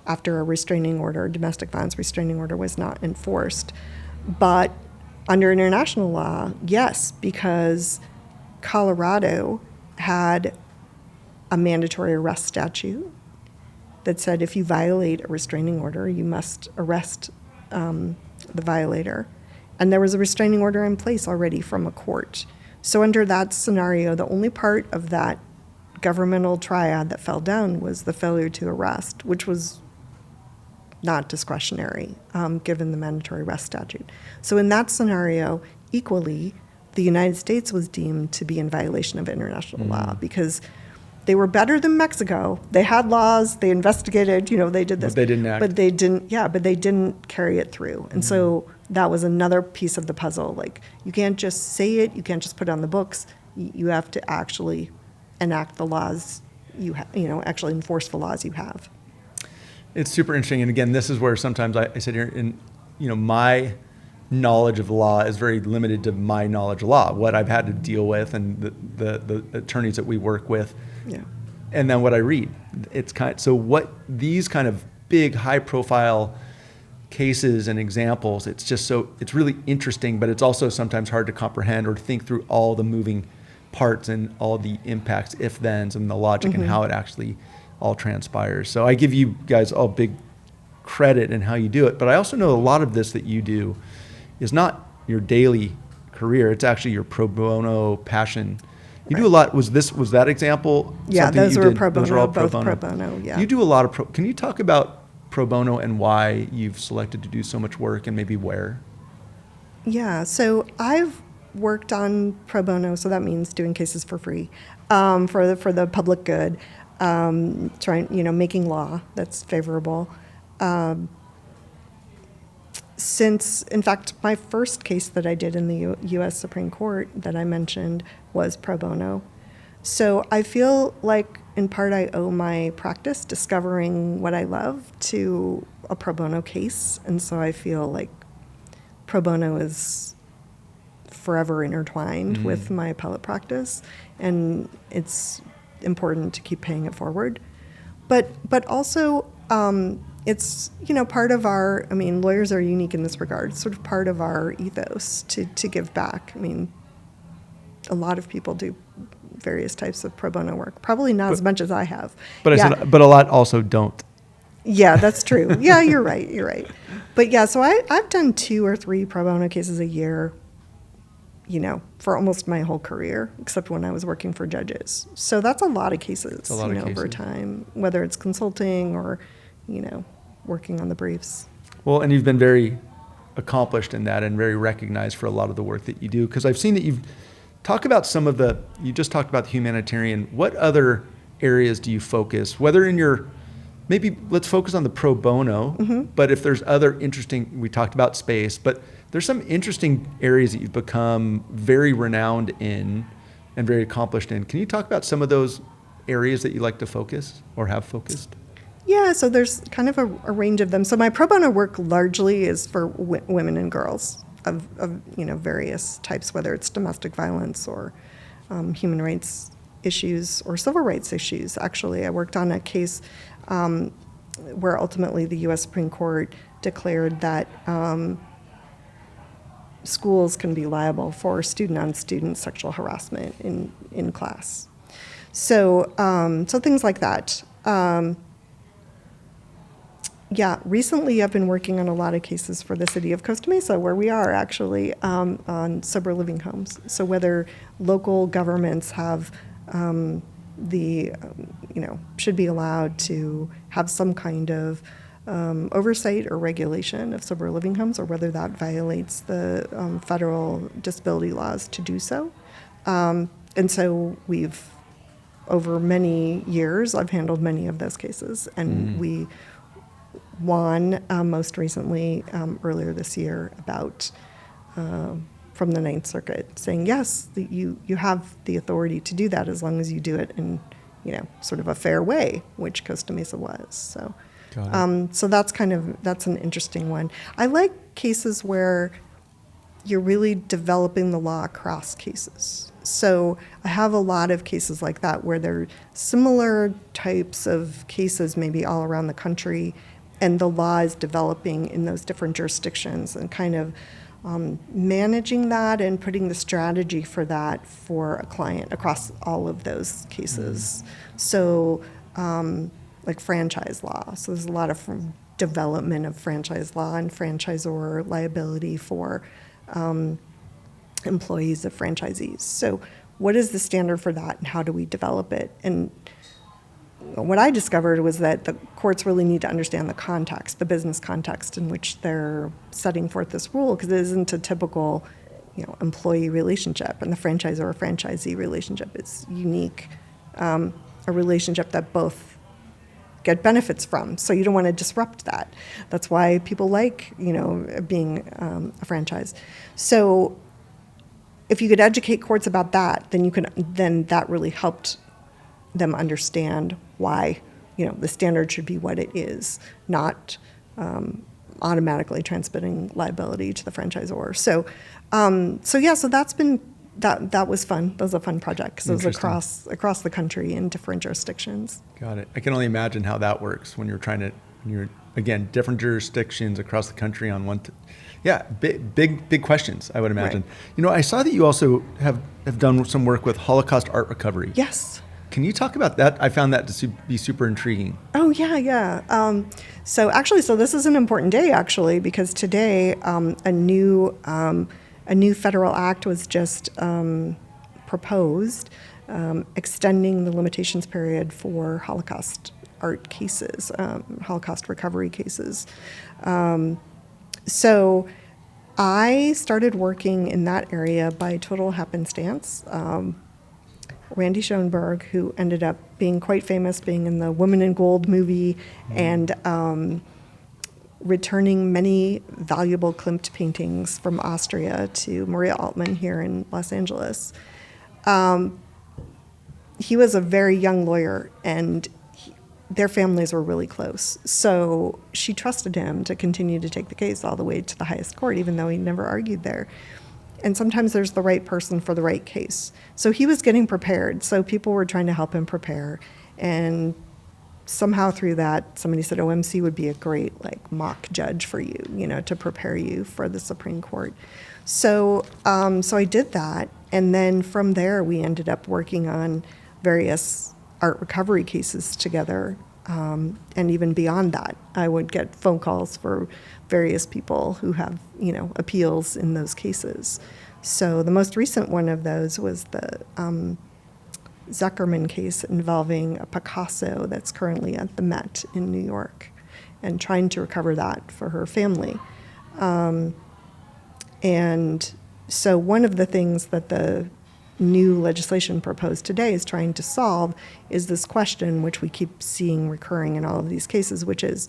after a restraining order, domestic violence restraining order, was not enforced. But under international law, yes, because Colorado had a mandatory arrest statute that said if you violate a restraining order, you must arrest the violator. And there was a restraining order in place already from a court. So under that scenario, the only part of that governmental triad that fell down was the failure to arrest, which was not discretionary, given the mandatory arrest statute. So in that scenario, equally, the United States was deemed to be in violation of international law because they were better than Mexico. They had laws, they investigated, they did this. But they didn't act. But they didn't carry it through. And so that was another piece of the puzzle. Like, you can't just say it, you can't just put it on the books. You have to actually enact the laws actually enforce the laws you have. It's super interesting. And again, this is where sometimes I sit here and, my knowledge of law is very limited to my knowledge of law, what I've had to deal with and the attorneys that we work with. Yeah. And then what I read. So what these kind of big high profile cases and examples, it's really interesting, but it's also sometimes hard to comprehend or to think through all the moving parts and all the impacts, if-thens, and the logic and how it actually all transpires. So I give you guys all big credit in how you do it. But I also know a lot of this that you do is not your daily career. It's actually your pro bono passion. You do a lot. Was that example? Yeah, something those you were did? pro bono, Those are all both pro bono, yeah. You do a lot of can you talk about pro bono and why you've selected to do so much work and maybe where? Yeah, so I've worked on pro bono, so that means doing cases for free, for the public good, making law that's favorable. Since, in fact, my first case that I did in the U.S. Supreme Court that I mentioned was pro bono. So I feel like, in part, I owe my practice discovering what I love to a pro bono case. And so I feel like pro bono is forever intertwined with my appellate practice. And it's important to keep paying it forward. But also, it's, part of our, lawyers are unique in this regard, sort of part of our ethos to give back. A lot of people do various types of pro bono work, probably not as much as I have. But but a lot also don't. Yeah, that's true. Yeah, you're right. But yeah, so I've done 2 or 3 pro bono cases a year, for almost my whole career, except when I was working for judges. So that's a lot of cases, over time, whether it's consulting or, working on the briefs. Well, and you've been very accomplished in that and very recognized for a lot of the work that you do. Because I've seen that you've talked about you just talked about the humanitarian. What other areas do you focus? Whether in maybe let's focus on the pro bono, but if there's other interesting, we talked about space, but there's some interesting areas that you've become very renowned in and very accomplished in. Can you talk about some of those areas that you like to focus or have focused? Yeah, so there's kind of a range of them. So my pro bono work largely is for women and girls of various types, whether it's domestic violence or human rights issues or civil rights issues. Actually, I worked on a case where ultimately the U.S. Supreme Court declared that schools can be liable for student-on-student sexual harassment in class. So things like that. Recently I've been working on a lot of cases for the city of Costa Mesa, where we are actually on sober living homes. So whether local governments have should be allowed to have some kind of oversight or regulation of sober living homes, or whether that violates the federal disability laws to do so. And so over many years, I've handled many of those cases, and we won most recently earlier this year from the Ninth Circuit, saying yes, you have the authority to do that as long as you do it in sort of a fair way, which Costa Mesa was. So, so that's an interesting one. I like cases where you're really developing the law across cases. So I have a lot of cases like that where there are similar types of cases maybe all around the country, and the law is developing in those different jurisdictions, and kind of managing that and putting the strategy for that for a client across all of those cases. So like franchise law. So there's a lot of development of franchise law and franchisor liability for employees of franchisees. So what is the standard for that, and how do we develop it? And what I discovered was that the courts really need to understand the context, the business context in which they're setting forth this rule, because it isn't a typical, employee relationship, and the franchisor or franchisee relationship is unique, a relationship that both get benefits from. So you don't want to disrupt that. That's why people like, being a franchise. So if you could educate courts about that, then that really helped them understand why, the standard should be what it is, not automatically transmitting liability to the franchisor. So that's been, that was fun. That was a fun project, because it was across the country in different jurisdictions. Got it. I can only imagine how that works when you're again, different jurisdictions across the country on one. Big questions, I would imagine. Right. I saw that you also have done some work with Holocaust art recovery. Yes. Can you talk about that? I found that to be super intriguing. Oh, yeah. So this is an important day, actually, because today a new federal act was just proposed, extending the limitations period for Holocaust art cases, Holocaust recovery cases. So I started working in that area by total happenstance. Randy Schoenberg, who ended up being quite famous, being in the Woman in Gold movie, and returning many valuable Klimt paintings from Austria to Maria Altman here in Los Angeles. He was a very young lawyer, and their families were really close. So she trusted him to continue to take the case all the way to the highest court, even though he never argued there. And sometimes there's the right person for the right case. So he was getting prepared. So people were trying to help him prepare. And somehow through that, somebody said OMC would be a great mock judge for you, to prepare you for the Supreme Court. So I did that. And then from there, we ended up working on various art recovery cases together. And even beyond that, I would get phone calls for various people who have, appeals in those cases. So the most recent one of those was the Zuckerman case involving a Picasso that's currently at the Met in New York, and trying to recover that for her family. And so one of the things that the new legislation proposed today is trying to solve is this question, which we keep seeing recurring in all of these cases, which is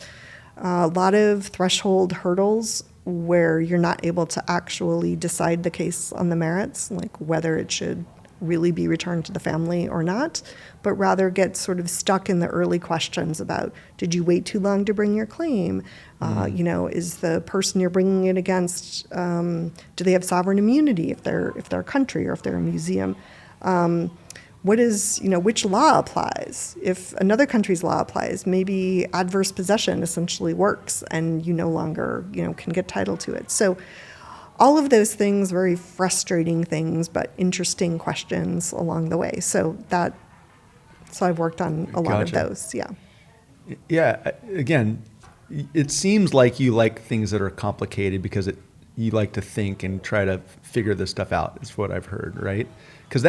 a lot of threshold hurdles where you're not able to actually decide the case on the merits, like whether it should really be returned to the family or not, but rather get sort of stuck in the early questions about, did you wait too long to bring your claim? Is the person you're bringing it against, do they have sovereign immunity if they're a country or if they're a museum? Which law applies? If another country's law applies, maybe adverse possession essentially works and you no longer, can get title to it. So all of those things, very frustrating things, but interesting questions along the way. So I've worked on a lot of those, yeah. Yeah, again, it seems like you like things that are complicated because you like to think and try to figure this stuff out, is what I've heard, right? Because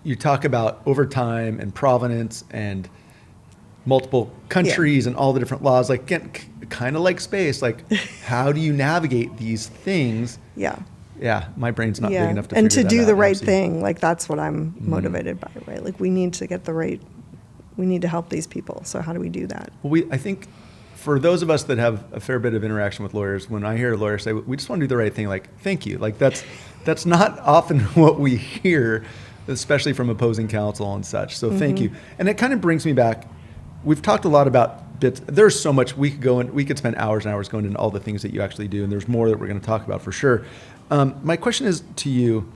you talk about overtime and provenance and multiple countries and all the different laws, kind of like space, how do you navigate these things? Yeah, my brain's not big enough to and figure to that do out, the right thing, that's what I'm motivated by, right? We need to get we need to help these people. So how do we do that? Well, I think for those of us that have a fair bit of interaction with lawyers, when I hear a lawyer say, we just want to do the right thing, thank you. That's not often what we hear, especially from opposing counsel and such. So thank you. And it kind of brings me back. We've talked a lot about bits. There's so much we could spend hours and hours going into all the things that you actually do, and there's more that we're going to talk about for sure. My question is to you,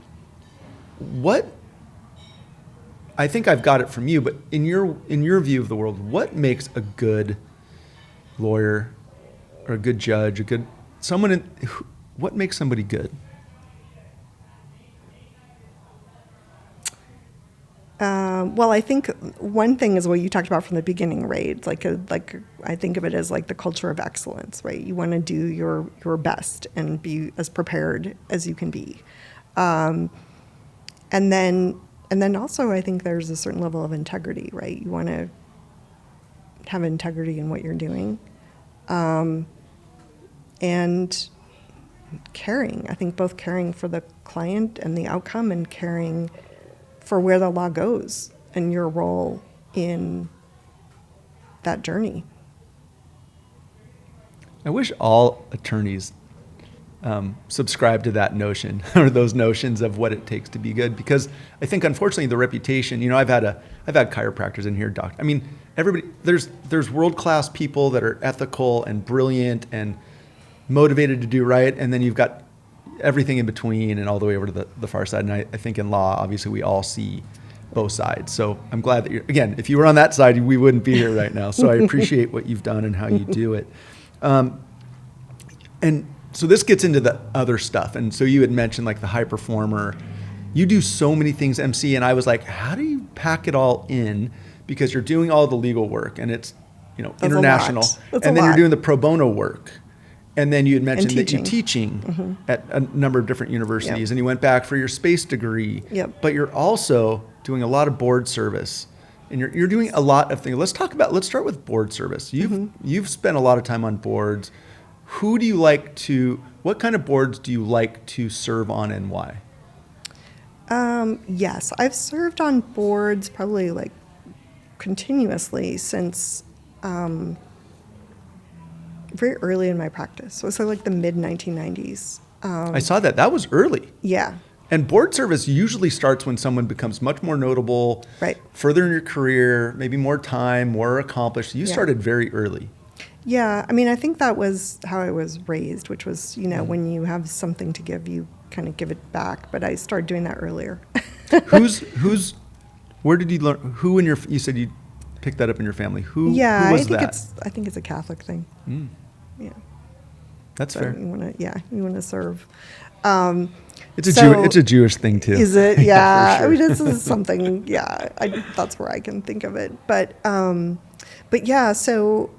I think I've got it from you, but in your view of the world, what makes a good lawyer or a good judge, what makes somebody good? Well, I think one thing is what you talked about from the beginning, right? It's I think of it as the culture of excellence, right? You want to do your best and be as prepared as you can be, and then also I think there's a certain level of integrity, right? You want to have integrity in what you're doing, and caring. I think both caring for the client and the outcome, and caring for where the law goes and your role in that journey. I wish all attorneys subscribe to that notion or those notions of what it takes to be good, because I think unfortunately the reputation, I've had chiropractors in here, everybody, there's world-class people that are ethical and brilliant and motivated to do right, and then you've got everything in between and all the way over to the far side. And I think in law, obviously, we all see both sides. So I'm glad that again, if you were on that side, we wouldn't be here right now. So I appreciate what you've done and how you do it. And so this gets into the other stuff. And so you had mentioned the high performer. You do so many things, MC, and I was like, how do you pack it all in? Because you're doing all the legal work, and it's, That's international. That's and a then you're lot. doing the pro bono work. And then you had mentioned that you're teaching. teaching at a number of different universities, Yep. and you went back for your space degree. Yep. But you're also doing a lot of board service, and you're doing a lot of things. Let's start with board service. You've spent a lot of time on boards. What kind of boards do you like to serve on, and why? Yes, I've served on boards probably like continuously since very early in my practice. So like the mid 1990s. I saw that. That was early. Yeah. And board service usually starts when someone becomes much more notable, Right. further in your career, maybe more time, more accomplished. You Yeah. started very early. Yeah, I mean, I think that was how I was raised, which was, when you have something to give, you kind of give it back. But I started doing that earlier. Where did you learn, you said you picked that up in your family. Who Yeah, was that? I think it's a Catholic thing. Yeah. That's So fair. you want to serve. It's a Jewish thing too. Is it? Yeah, Yeah. for sure. I mean, this is something. Yeah, that's where I can think of it. But yeah. So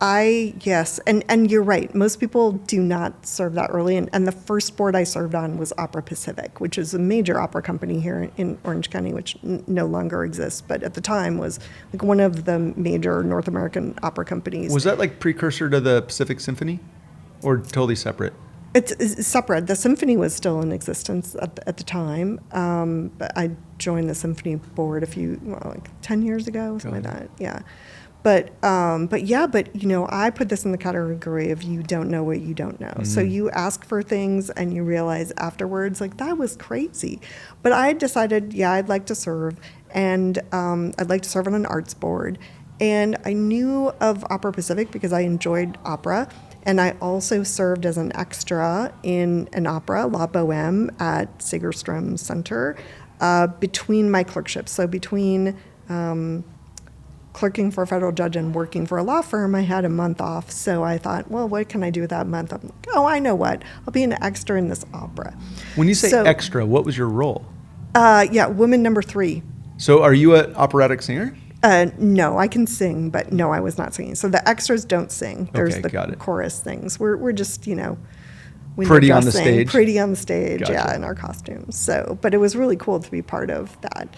yes, and you're right. Most people do not serve that early. And the first board I served on was Opera Pacific, which is a major opera company here in Orange County, which no longer exists, but at the time was like one of the major North American opera companies. Was that like precursor to the Pacific Symphony, or totally separate? It's separate. The symphony was still in existence at the time, but I joined the symphony board like 10 years ago, something like that. Yeah, but I put this in the category of you don't know what you don't know. So you ask for things and you realize afterwards, like, that was crazy. But I decided, I'd like to serve, and I'd like to serve on an arts board. And I knew of Opera Pacific because I enjoyed opera. And I also served as an extra in an opera, La Boheme, at Segerstrom Center, between my clerkships. So between clerking for a federal judge and working for a law firm, I had a month off. So I thought, well, what can I do with that month? I'm like, I know what. I'll be an extra in this opera. When you say extra, what was your role? Woman number 3. So are you an operatic singer? No, I can sing, but no, I was not singing. So the extras don't sing. There's the chorus things. We're just, pretty on the stage. Pretty on the stage, Gotcha. Yeah, in our costumes. So, but it was really cool to be part of that.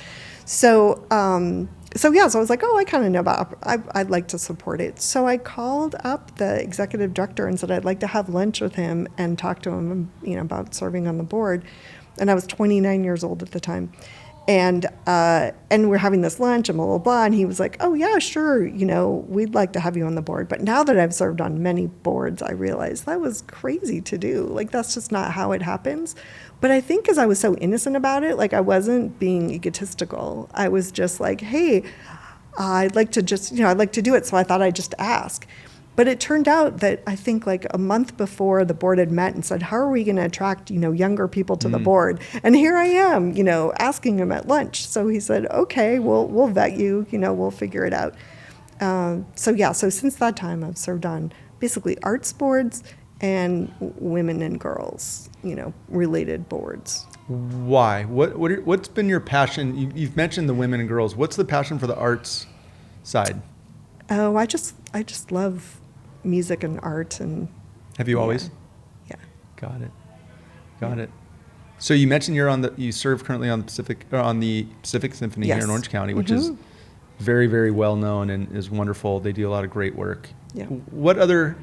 So I was like, I kind of know about opera. I'd like to support it. So I called up the executive director and said I'd like to have lunch with him and talk to him, about serving on the board. And I was 29 years old at the time. And we're having this lunch and blah, blah, blah. And he was like, oh, yeah, sure. We'd like to have you on the board. But now that I've served on many boards, I realized that was crazy to do. Like, that's just not how it happens. But I think because I was so innocent about it, like, I wasn't being egotistical. I was just like, hey, I'd like to I'd like to do it. So I thought I'd just ask. But it turned out that I think like a month before the board had met and said, how are we going to attract, younger people to the board? And here I am, asking him at lunch. So he said, okay, we'll vet you, we'll figure it out. So since that time, I've served on basically arts boards and women and girls, related boards. Why? What's been your passion? You've mentioned the women and girls. What's the passion for the arts side? Oh, I just love music and art. And have you always? Yeah. Got it. So you mentioned you serve currently on the Pacific Symphony here in Orange County, which is very, very well known and is wonderful. They do a lot of great work. Yeah. What other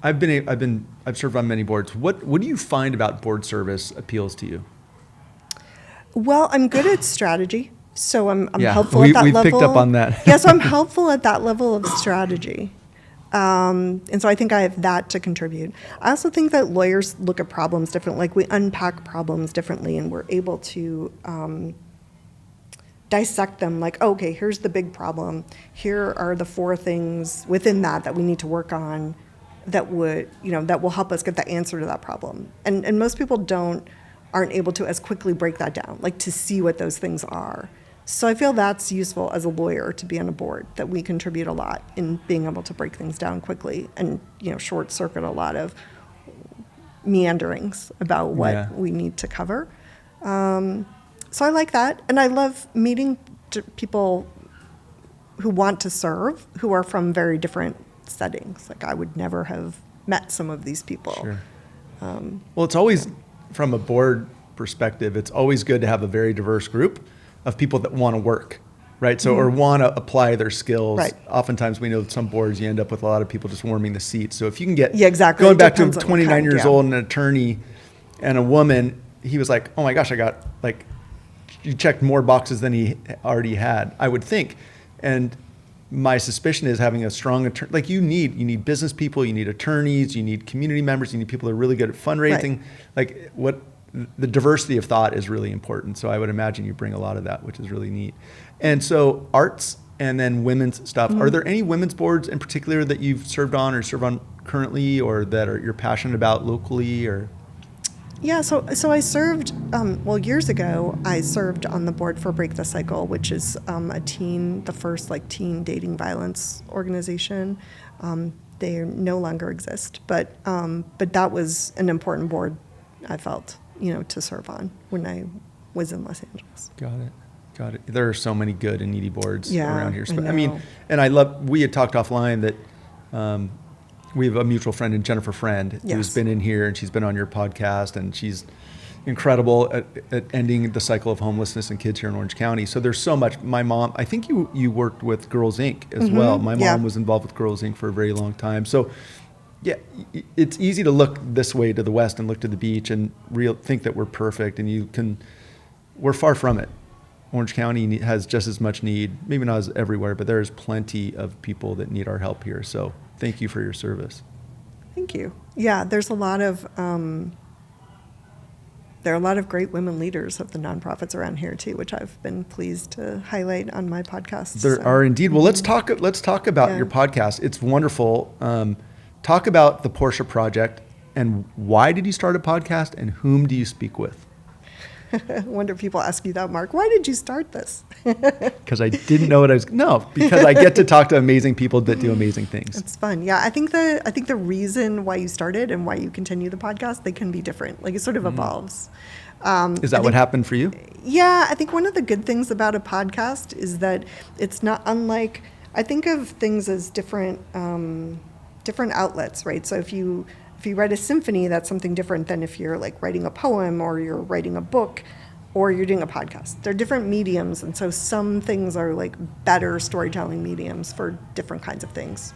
I've served on many boards. What do you find about board service appeals to you? Well, I'm good at strategy. So I'm helpful at that level. We picked up on that. Yeah, so I'm helpful at that level of strategy. And so I think I have that to contribute. I also think that lawyers look at problems differently. Like, we unpack problems differently, and we're able to dissect them. Like, okay, here's the big problem. Here are the 4 things within that we need to work on that will help us get the answer to that problem. And most people aren't able to as quickly break that down, like to see what those things are. So I feel that's useful as a lawyer to be on a board, that we contribute a lot in being able to break things down quickly and, short circuit a lot of meanderings about what we need to cover. So I like that. And I love meeting people who want to serve, who are from very different settings. Like I would never have met some of these people. Sure. Well, it's always, from a board perspective, it's always good to have a very diverse group of people that want to work, right? So, or want to apply their skills. Right. Oftentimes we know some boards, you end up with a lot of people just warming the seats. So if you can get, exactly. Going back to 29 years old and an attorney and a woman, he was like, oh my gosh, you checked more boxes than he already had, I would think. And my suspicion is having a strong attorney, like you need business people, you need attorneys, you need community members, you need people that are really good at fundraising. Right. Like the diversity of thought is really important. So I would imagine you bring a lot of that, which is really neat. And so arts and then women's stuff. Are there any women's boards in particular that you've served on or serve on currently, or that you're passionate about locally, or? Yeah, so I served, years ago, I served on the board for Break the Cycle, which is the first teen dating violence organization. They no longer exist, but that was an important board, I felt, to serve on when I was in Los Angeles. Got it. There are so many good and needy boards around here. I mean, and we had talked offline that we have a mutual friend in Jennifer Friend who's been in here, and she's been on your podcast, and she's incredible at ending the cycle of homelessness in kids here in Orange County. So there's so much. My mom, I think you worked with Girls Inc. as well. My mom was involved with Girls Inc. for a very long time. So yeah, it's easy to look this way to the west and look to the beach and think that we're perfect, and we're far from it. Orange County has just as much need, maybe not as everywhere, but there's plenty of people that need our help here. So thank you for your service. Thank you. Yeah, there's a lot of great women leaders of the nonprofits around here too, which I've been pleased to highlight on my podcast. There are indeed. Well, let's talk about your podcast. It's wonderful. Talk about the Portia Project, and why did you start a podcast, and whom do you speak with? I wonder if people ask you that, Mark. Why did you start this? Because I didn't know because I get to talk to amazing people that do amazing things. It's fun. Yeah, I think the reason why you started and why you continue the podcast, they can be different. Like it sort of evolves. Is that what happened for you? Yeah, I think one of the good things about a podcast is that it's not unlike, I think of things as different outlets, right? So if you write a symphony, that's something different than if you're writing a poem, or you're writing a book, or you're doing a podcast. They're different mediums, and so some things are better storytelling mediums for different kinds of things.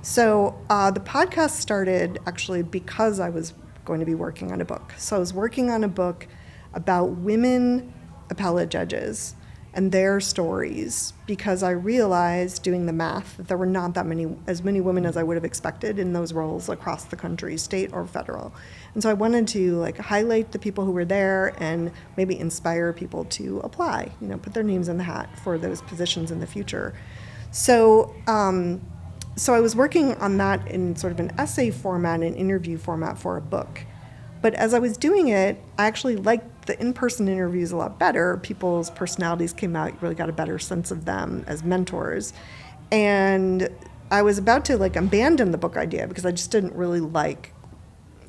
So the podcast started actually because I was going to be working on a book. So I was working on a book about women appellate judges and their stories, because I realized, doing the math, that there were not as many women as I would have expected in those roles across the country, state or federal. And so I wanted to highlight the people who were there and maybe inspire people to apply, put their names in the hat for those positions in the future. So I was working on that in sort of an essay format, an interview format for a book. But as I was doing it, I actually liked the in-person interviews a lot better. People's personalities came out. You really got a better sense of them as mentors. And I was about to abandon the book idea because I just didn't really like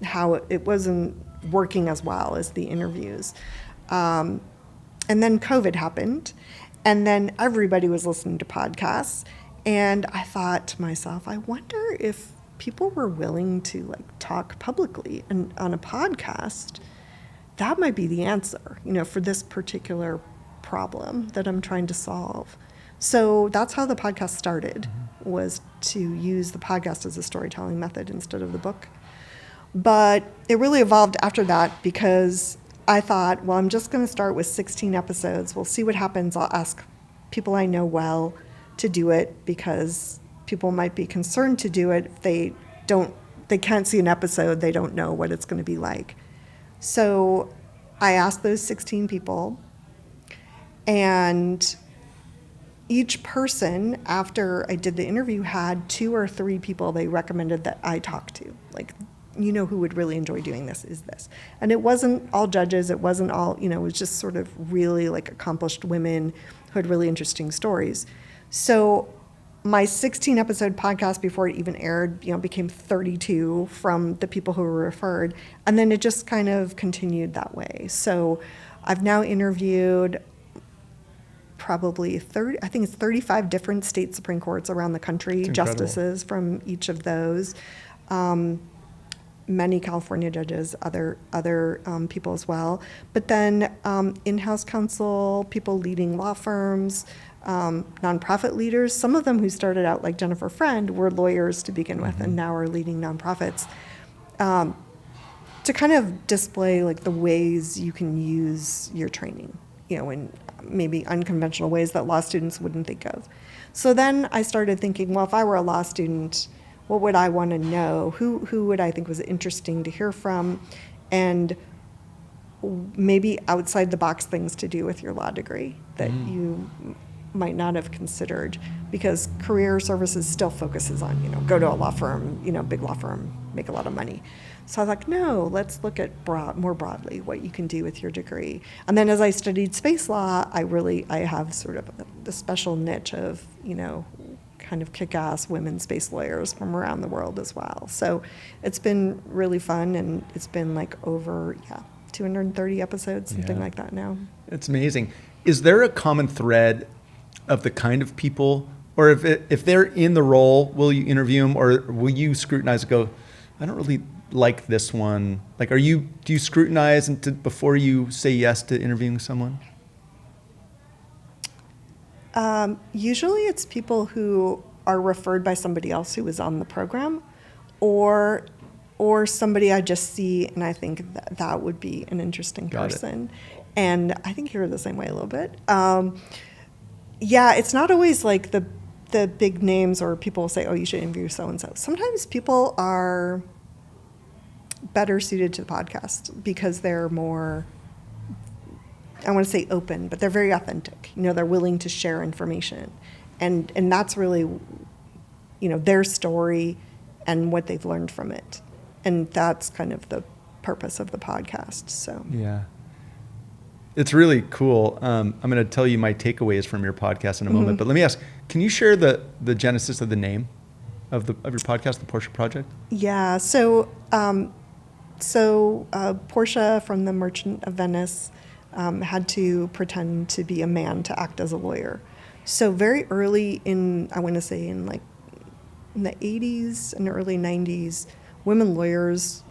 how it wasn't working as well as the interviews. And then COVID happened, and then everybody was listening to podcasts. And I thought to myself, I wonder if people were willing to talk publicly and on a podcast. That might be the answer, for this particular problem that I'm trying to solve. So that's how the podcast started, was to use the podcast as a storytelling method instead of the book. But it really evolved after that, because I thought, well, I'm just going to start with 16 episodes. We'll see what happens. I'll ask people I know well to do it, because people might be concerned to do it if they can't see an episode, they don't know what it's going to be like. So I asked those 16 people, and each person, after I did the interview, had 2 or 3 people they recommended that I talk to. Who would really enjoy doing this is this. And it wasn't all judges, it wasn't all, it was just sort of really accomplished women who had really interesting stories. So my 16 episode podcast before it even aired, became 32 from the people who were referred. And then it just kind of continued that way. So I've now interviewed probably 35 different state Supreme Courts around the country, justices from each of those, many California judges, other people as well. But then in-house counsel, people leading law firms, nonprofit leaders, some of them who started out like Jennifer Friend were lawyers to begin with and now are leading nonprofits, to kind of display like the ways you can use your training, in maybe unconventional ways that law students wouldn't think of. So then I started thinking, well, if I were a law student, what would I want to know? Who would I think was interesting to hear from? And maybe outside the box things to do with your law degree that you might not have considered, because career services still focuses on, go to a law firm, big law firm, make a lot of money. So I was like, no, let's look at more broadly what you can do with your degree. And then as I studied space law, I have sort of the special niche of, kind of kick-ass women space lawyers from around the world as well. So it's been really fun, and it's been like over, 230 episodes, something like that now. It's amazing. Is there a common thread of the kind of people, or if they're in the role, will you interview them, or will you scrutinize and go, I don't really like this one? Like, do you scrutinize before you say yes to interviewing someone? Usually it's people who are referred by somebody else who was on the program, or somebody I just see and I think that would be an interesting person. And I think you're the same way a little bit. It's not always like the big names, or people will say, oh, you should interview so-and-so. Sometimes people are better suited to the podcast because they're more, I want to say open, but they're very authentic. They're willing to share information. And that's really, their story and what they've learned from it. And that's kind of the purpose of the podcast. So yeah, it's really cool. I'm going to tell you my takeaways from your podcast in a moment, but let me ask, can you share the genesis of the name of your podcast, the Portia Project? Yeah. So Portia from the Merchant of Venice had to pretend to be a man to act as a lawyer. So very early in the 80s and early 90s, women lawyers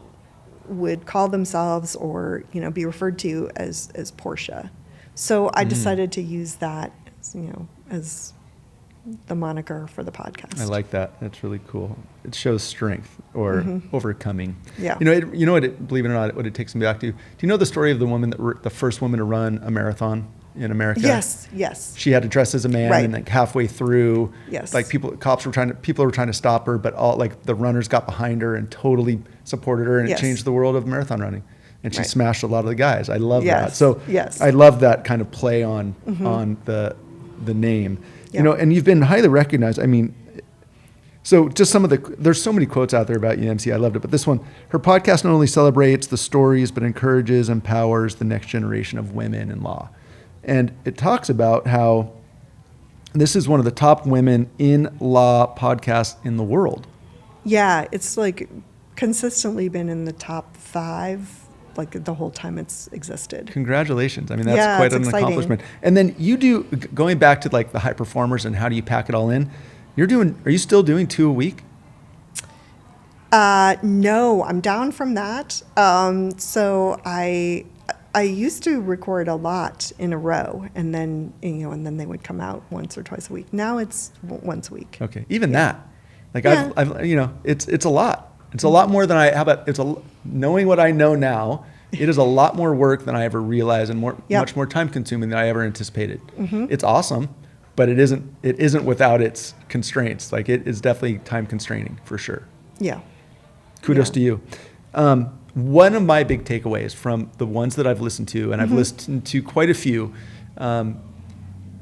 would call themselves or, be referred to as Portia. So I decided to use that, as the moniker for the podcast. I like that. That's really cool. It shows strength or overcoming. Yeah. Believe it or not, what it takes me back to. Do you know the story of the woman the first woman to run a marathon in America? Yes. She had to dress as a man, right. and like halfway through, yes. people were trying to stop her, but all like the runners got behind her and totally supported her, and it changed the world of marathon running. And she smashed a lot of the guys. I love that. So I love that kind of play on the name. Yeah. And you've been highly recognized. I mean, so just there's so many quotes out there about UMC. I loved it. But this one, her podcast not only celebrates the stories, but encourages, empowers the next generation of women in law. And it talks about how this is one of the top women in law podcasts in the world. Yeah, it's like consistently been in the top 5 like the whole time it's existed. Congratulations. I mean, that's quite an accomplishment. And then you do, going back to like the high performers and how do you pack it all in, are you still doing 2 a week? No, I'm down from that. So I used to record a lot in a row, and then they would come out once or twice a week. Now it's once a week. Okay. Even that, like I've it's a lot. It's a lot more than knowing what I know now. It is a lot more work than I ever realized, and much more time consuming than I ever anticipated. It's awesome, but it isn't without its constraints. Like it is definitely time constraining for sure. Yeah. Kudos to you. One of my big takeaways from the ones that I've listened to, and I've listened to quite a few,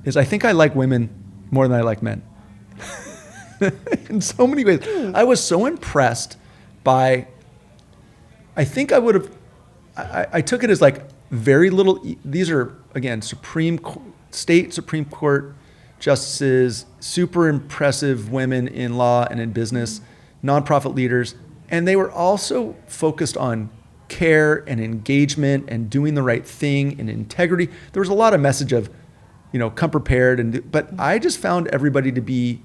is I think I like women more than I like men. In so many ways. I was so impressed by, I think I would have, I took it as like very little, these are, again, Supreme Court justices, super impressive women in law and in business, nonprofit leaders, and they were also focused on care and engagement and doing the right thing and integrity. There was a lot of message of, come prepared, but I just found everybody to be,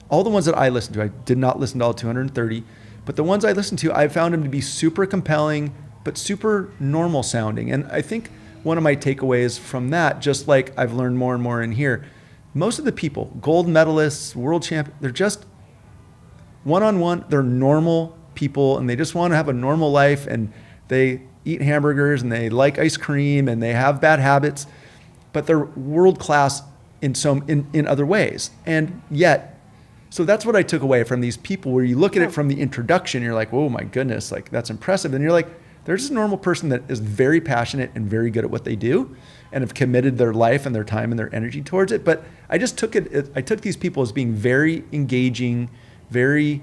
all the ones that I listened to, I did not listen to all 230, but the ones I listened to, I found them to be super compelling, but super normal sounding. And I think one of my takeaways from that, just like I've learned more and more in here, most of the people, gold medalists, world champions, they're just one-on-one, they're normal people and they just want to have a normal life, and they eat hamburgers and they like ice cream and they have bad habits, but they're world-class in other ways. And yet, so that's what I took away from these people, where you look at it from the introduction, you're like, oh my goodness, like that's impressive. And you're like, they're just a normal person that is very passionate and very good at what they do and have committed their life and their time and their energy towards it. But I took these people as being very engaging, very,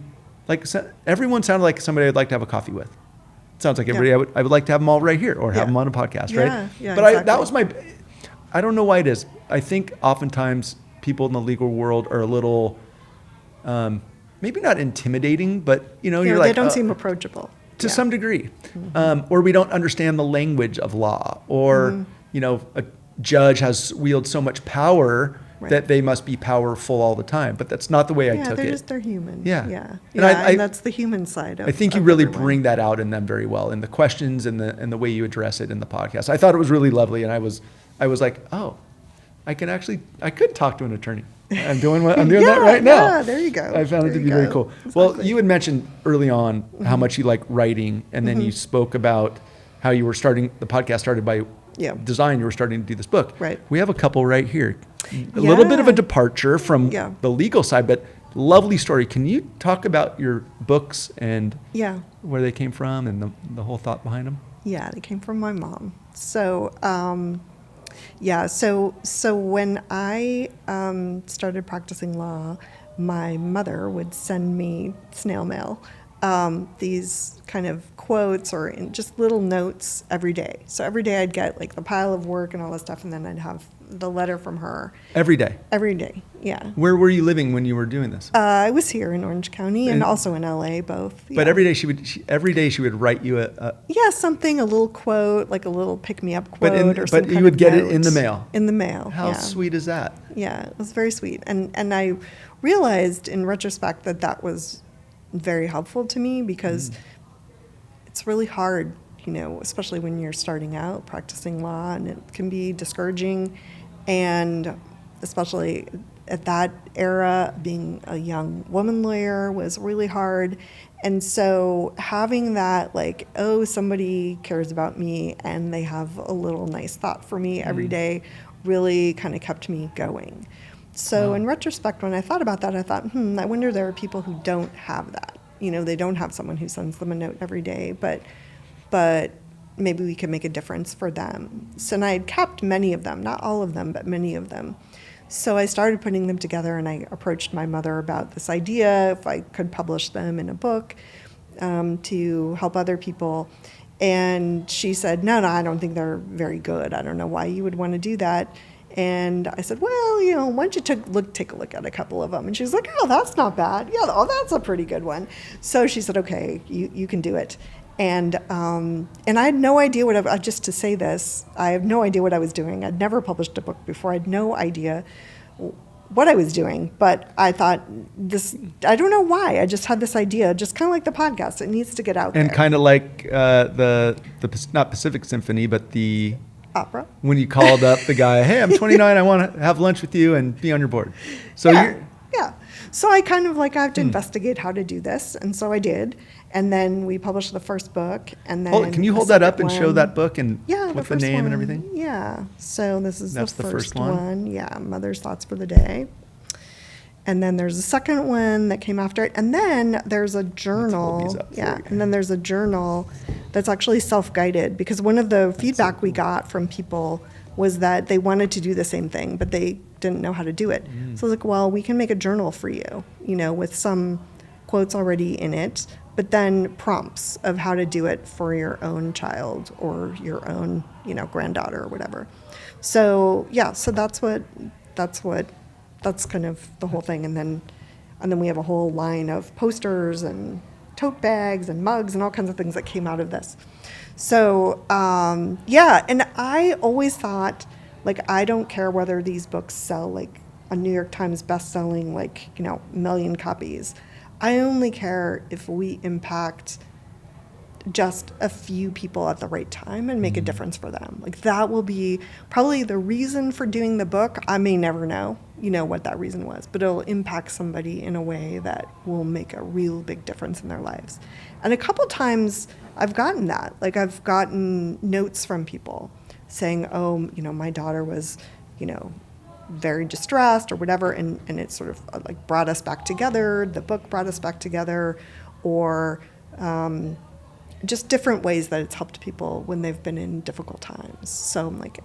like, everyone sounded like somebody I'd like to have a coffee with. It sounds like everybody I would like to have them all right here or have them on a podcast, right? Yeah, but exactly. that was I don't know why it is. I think oftentimes people in the legal world are a little, maybe not intimidating, but you're like, they don't seem approachable. To some degree, or we don't understand the language of law, or a judge has wields so much power that they must be powerful all the time. But that's not the way I took it. They're human. Yeah. And that's the human side of I think you really bring that out in them very well in the questions and the way you address it in the podcast. I thought it was really lovely, and I was like, oh, I could talk to an attorney. I'm doing that right now. Yeah, there you go. I found it to be very cool. Exactly. Well, you had mentioned early on how much you like writing, and then you spoke about how you were starting, the podcast started by design, you were starting to do this book. Right. We have a couple right here. A little bit of a departure from the legal side, but lovely story. Can you talk about your books and where they came from and the whole thought behind them? Yeah, they came from my mom. So, so when I started practicing law, my mother would send me snail mail, these kind of quotes or just little notes every day. So every day I'd get like the pile of work and all that stuff, and then I'd have the letter from her. Every day? Every day, yeah. Where were you living when you were doing this? I was here in Orange County and also in LA, both. But every day she would write you something, a little quote, like a little pick-me-up quote or something. But you would get it in the mail? In the mail, How sweet is that? Yeah, it was very sweet. And I realized in retrospect that was very helpful to me, because it's really hard, especially when you're starting out practicing law, and it can be discouraging. And especially at that era, being a young woman lawyer was really hard. And so having that, like, oh, somebody cares about me and they have a little nice thought for me every day, really kind of kept me going. So in retrospect, when I thought about that, I thought, I wonder there are people who don't have that. They don't have someone who sends them a note every day, but maybe we can make a difference for them. So, and I had kept many of them, not all of them, but many of them. So I started putting them together, and I approached my mother about this idea, if I could publish them in a book to help other people. And she said, no, I don't think they're very good. I don't know why you would want to do that. And I said, well, why don't you take a look at a couple of them? And she was like, oh, that's not bad. Yeah, that's a pretty good one. So she said, okay, you can do it. And I had no idea just to say this, I have no idea what I was doing. I'd never published a book before. I had no idea what I was doing, but I thought I don't know why. I just had this idea, just kind of like the podcast. It needs to get out there. And kind of like the not Pacific Symphony, but the opera. When you called up the guy, hey, I'm 29, I want to have lunch with you and be on your board. So yeah. So I kind of I have to investigate how to do this, and so I did. And then we published the first book, and then can you hold that up and show that book and with the name one, and everything? Yeah. So this is the first one. Yeah, Mother's Thoughts for the Day. And then there's a second one that came after it, and then there's a journal. And then there's a journal that's actually self-guided, because one of the feedback we got from people was that they wanted to do the same thing, but they didn't know how to do it. So I was like, well, we can make a journal for you, with some quotes already in it, but then prompts of how to do it for your own child or your own, that's kind of the whole thing. And then we have a whole line of posters and tote bags and mugs and all kinds of things that came out of this. So, yeah, and I always thought, like, I don't care whether these books sell, like, a New York Times best-selling, like, 1 million copies. I only care if we impact just a few people at the right time and make a difference for them. Like, that will be probably the reason for doing the book. I may never know, what that reason was, but it'll impact somebody in a way that will make a real big difference in their lives. And a couple times I've gotten that. Like, I've gotten notes from people saying, oh, my daughter was, very distressed or whatever, and it sort of like brought us back together. The book brought us back together, or just different ways that it's helped people when they've been in difficult times. So I'm like,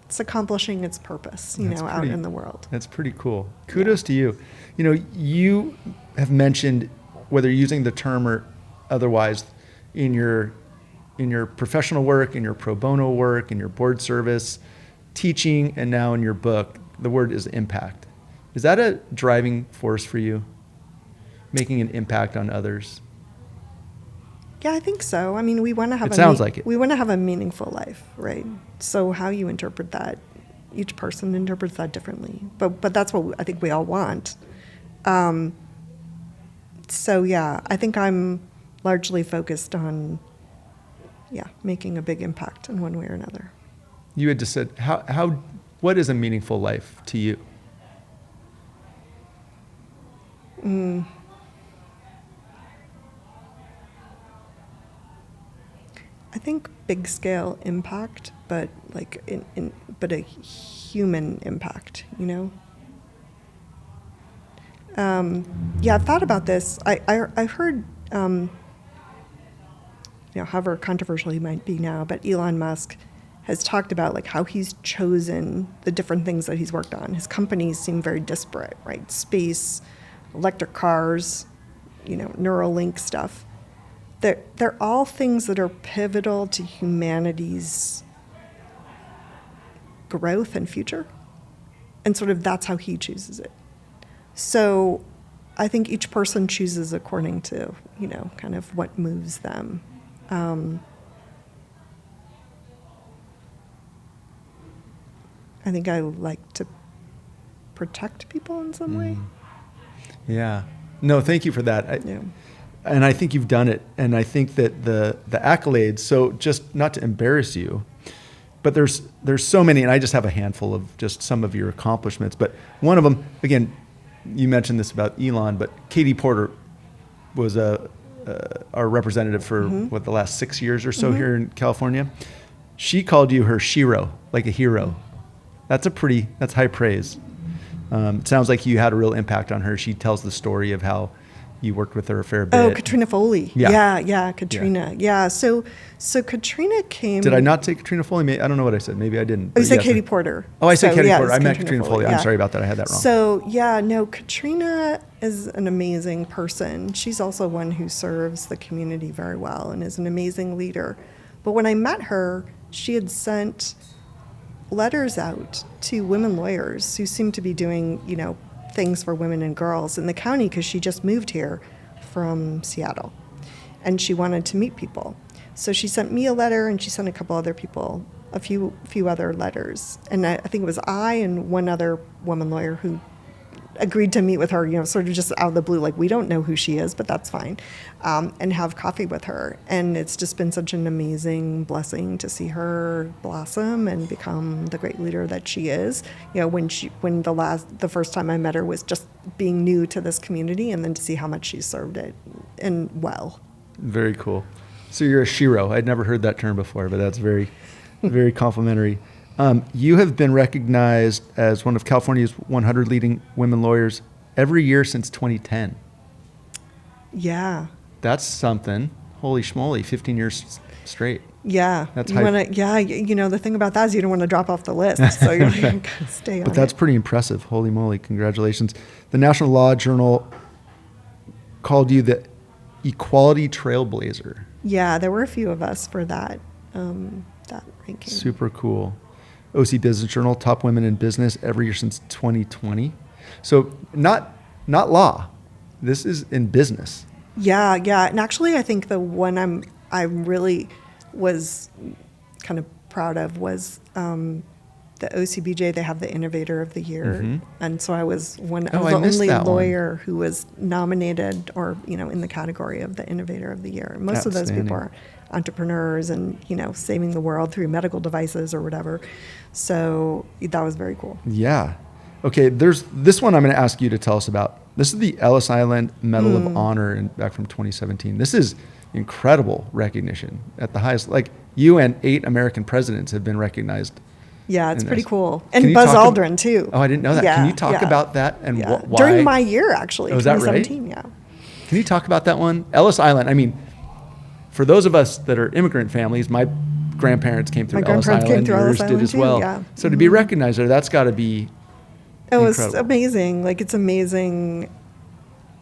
it's accomplishing its purpose, out in the world. That's pretty cool. Kudos to you. You have mentioned, whether using the term or otherwise, in your professional work, in your pro bono work, in your board service, teaching, and now in your book, the word is impact. Is that a driving force for you? Making an impact on others? Yeah, I think so. I mean, we want to have we want to have a meaningful life, right? So how you interpret that, each person interprets that differently. But that's what I think we all want. So yeah, I think I'm largely focused on making a big impact in one way or another. You had just said, what is a meaningful life to you? I think big scale impact, but like but a human impact, I've thought about this. I heard, however controversial he might be now, but Elon Musk has talked about like how he's chosen the different things that he's worked on. His companies seem very disparate, right? Space, electric cars, Neuralink stuff. They're all things that are pivotal to humanity's growth and future. And sort of that's how he chooses it. So I think each person chooses according to, kind of what moves them. I think I like to protect people in some way. Yeah. No, thank you for that. And I think you've done it. And I think that the accolades, so just not to embarrass you, but there's so many, and I just have a handful of just some of your accomplishments. But one of them, again, you mentioned this about Elon, but Katie Porter was our representative for the last 6 years or so here in California. She called you her shiro, like a hero. That's high praise. It sounds like you had a real impact on her. She tells the story of how you worked with her a fair bit. Oh, Katrina Foley. Yeah, Katrina. Yeah. So Katrina came. Did I not say Katrina Foley? I don't know what I said. Maybe I didn't. Oh, you said Katie Porter. Oh, I said Katie Porter. I meant Katrina Foley. I'm sorry about that. I had that wrong. So Katrina is an amazing person. She's also one who serves the community very well and is an amazing leader. But when I met her, she had sent letters out to women lawyers who seem to be doing, things for women and girls in the county, because she just moved here from Seattle and she wanted to meet people. So she sent me a letter, and she sent a couple other people a few other letters. And I think it was I and one other woman lawyer who agreed to meet with her, sort of just out of the blue, like, we don't know who she is, but that's fine, and have coffee with her. And it's just been such an amazing blessing to see her blossom and become the great leader that she is. When the first time I met her was just being new to this community, and then to see how much she served it and well. Very cool. So you're a shiro. I'd never heard that term before, but that's very, very complimentary. You have been recognized as one of California's 100 leading women lawyers every year since 2010. Yeah. That's something. Holy schmoly, 15 years straight. Yeah. That's the thing about that is you don't want to drop off the list, so you're going to stay on. But that's pretty impressive. Holy moly, congratulations. The National Law Journal called you the Equality Trailblazer. Yeah, there were a few of us for that ranking. Super cool. OC Business Journal, Top Women in Business every year since 2020. So not law. This is in business. Yeah. And actually, I think the one I really was kind of proud of was the OCBJ. They have the Innovator of the Year, and so I was I was the only lawyer who was nominated or in the category of the Innovator of the Year. Most of those people are entrepreneurs and saving the world through medical devices or whatever. So that was very cool. Yeah. Okay. There's this one I'm going to ask you to tell us about. This is the Ellis Island Medal of Honor back from 2017. This is incredible recognition at the highest. Like, you and 8 American presidents have been recognized. Yeah, it's pretty cool. And Buzz Aldrin, too. Oh, I didn't know that. Can you talk about that and why? During my year, actually, 2017, that right? Yeah. Can you talk about that one? Ellis Island, I mean, for those of us that are immigrant families, my grandparents came through Ellis Island. Yours did as well. Yeah. So to be recognized there, that's got to be It was amazing. Like, it's amazing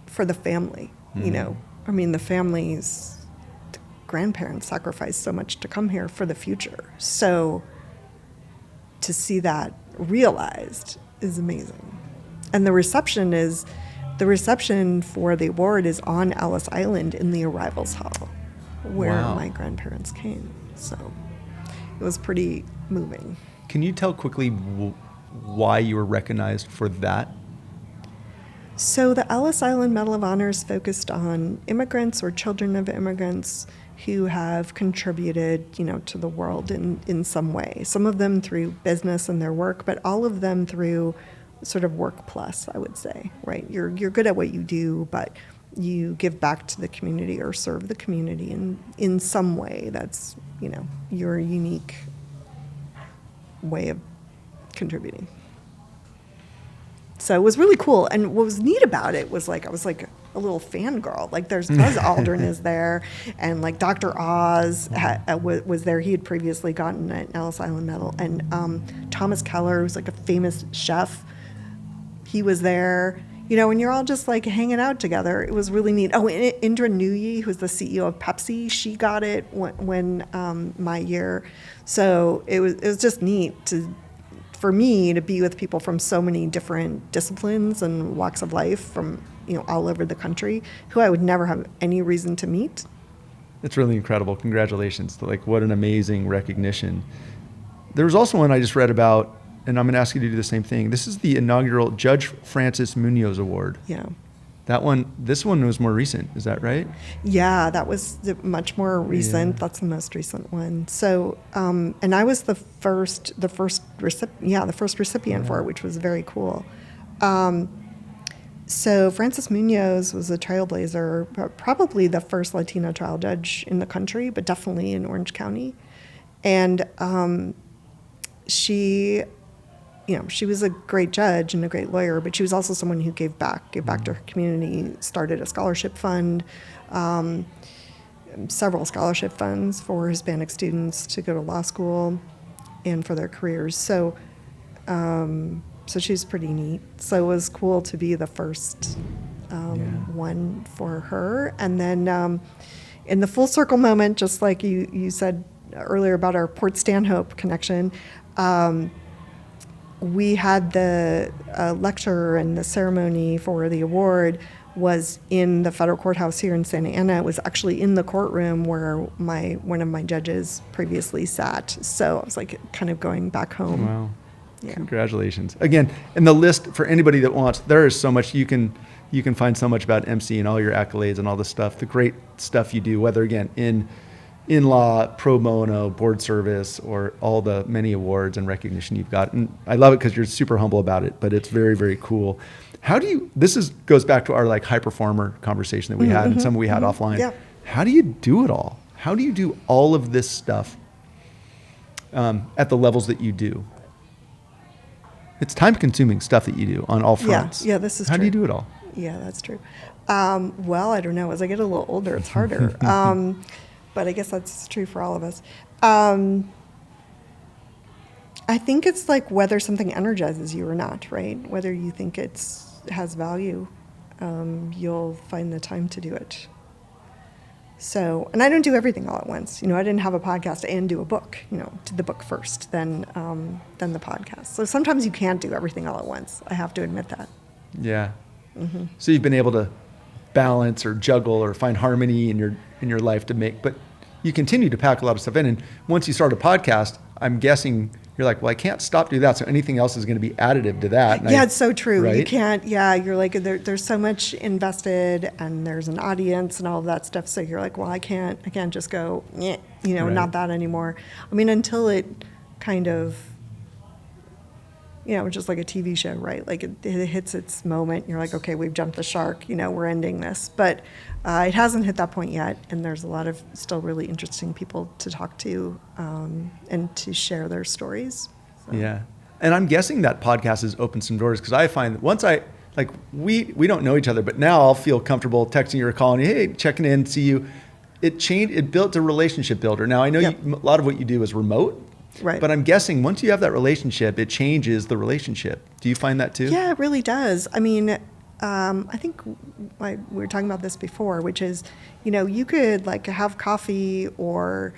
for the family, I mean, the families, the grandparents sacrificed so much to come here for the future. So to see that realized is amazing. And the reception for the award is on Ellis Island in the arrivals hall where my grandparents came. So it was pretty moving. Can you tell quickly why you were recognized for that? So the Ellis Island Medal of Honor is focused on immigrants or children of immigrants who have contributed, to the world in some way. Some of them through business and their work, but all of them through sort of work plus, I would say, right? You're good at what you do, but you give back to the community or serve the community in some way that's, your unique way of contributing. So it was really cool. And what was neat about it was I was like a little fangirl. Like, there's Buzz Aldrin is there, and like Dr. Oz was there. He had previously gotten an Ellis Island medal. And Thomas Keller, who's like a famous chef, he was there. And you're all just like hanging out together. It was really neat. Oh, and Indra Nooyi, who's the CEO of Pepsi, she got it when my year. So it was just neat for me to be with people from so many different disciplines and walks of life from all over the country who I would never have any reason to meet. It's really incredible. Congratulations. Like, what an amazing recognition. There was also one I just read about, and I'm going to ask you to do the same thing. This is the inaugural Judge Francis Munoz Award. Yeah. This one was more recent. Is that right? Yeah, that was much more recent. Yeah. That's the most recent one. So, and I was the first recipient for it, which was very cool. So Francis Munoz was a trailblazer, probably the first Latina trial judge in the country, but definitely in Orange County. And she was a great judge and a great lawyer, but she was also someone who gave back to her community, started a scholarship fund, several scholarship funds for Hispanic students to go to law school and for their careers. So she's pretty neat. So it was cool to be the first one for her. And then in the full circle moment, just like you said earlier about our Port Stanhope connection, we had the lecture and the ceremony for the award was in the federal courthouse here in Santa Ana. It was actually in the courtroom where one of my judges previously sat. So I was like kind of going back home. Wow. Yeah. Congratulations. Again, and the list for anybody that wants, there is so much you can find so much about MC and all your accolades and all the stuff, the great stuff you do, whether again in law, pro bono, board service, or all the many awards and recognition you've got. And I love it because you're super humble about it, but it's very, very cool. Goes back to our like high performer conversation that we had and some we had offline. Yeah. How do you do it all? How do you do all of this stuff at the levels that you do? It's time-consuming stuff that you do on all fronts. Yeah, this is true. How do you do it all? Yeah, that's true. Well, I don't know. As I get a little older, it's harder. But I guess that's true for all of us. I think it's like whether something energizes you or not, right? Whether you think it has value, you'll find the time to do it. So, and I don't do everything all at once. I didn't have a podcast and do a book. Did the book first, then the podcast. So sometimes you can't do everything all at once. I have to admit that. Yeah. So you've been able to balance or juggle or find harmony in your life to make, but you continue to pack a lot of stuff in. And once you start a podcast, I'm guessing you're like, well, I can't stop doing that. So anything else is going to be additive to that. And it's so true. Right? You can't, you're like, there's so much invested and there's an audience and all of that stuff. So you're like, well, I can't just go, right. Not that anymore. I mean, until it kind of, just like a TV show, right? Like it hits its moment. You're like, okay, we've jumped the shark, we're ending this. But it hasn't hit that point yet. And there's a lot of still really interesting people to talk to and to share their stories. So. Yeah. And I'm guessing that podcast has opened some doors because I find that once we don't know each other, but now I'll feel comfortable texting you or calling you, hey, checking in, see you. It built a relationship builder. Now I know a lot of what you do is remote. Right. But I'm guessing once you have that relationship, it changes the relationship. Do you find that too? Yeah, it really does. I mean, I think we were talking about this before, which is, you could like have coffee or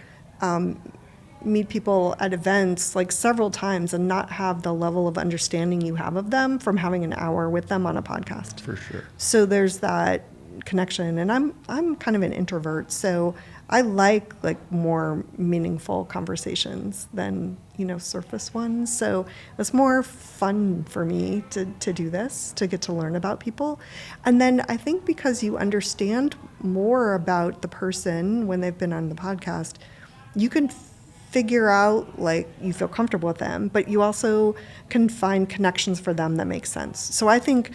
meet people at events like several times and not have the level of understanding you have of them from having an hour with them on a podcast. For sure. So there's that connection, and I'm kind of an introvert, so I like more meaningful conversations than surface ones. So it's more fun for me to do this, to get to learn about people. And then I think because you understand more about the person when they've been on the podcast, you can figure out you feel comfortable with them, but you also can find connections for them that make sense. So I think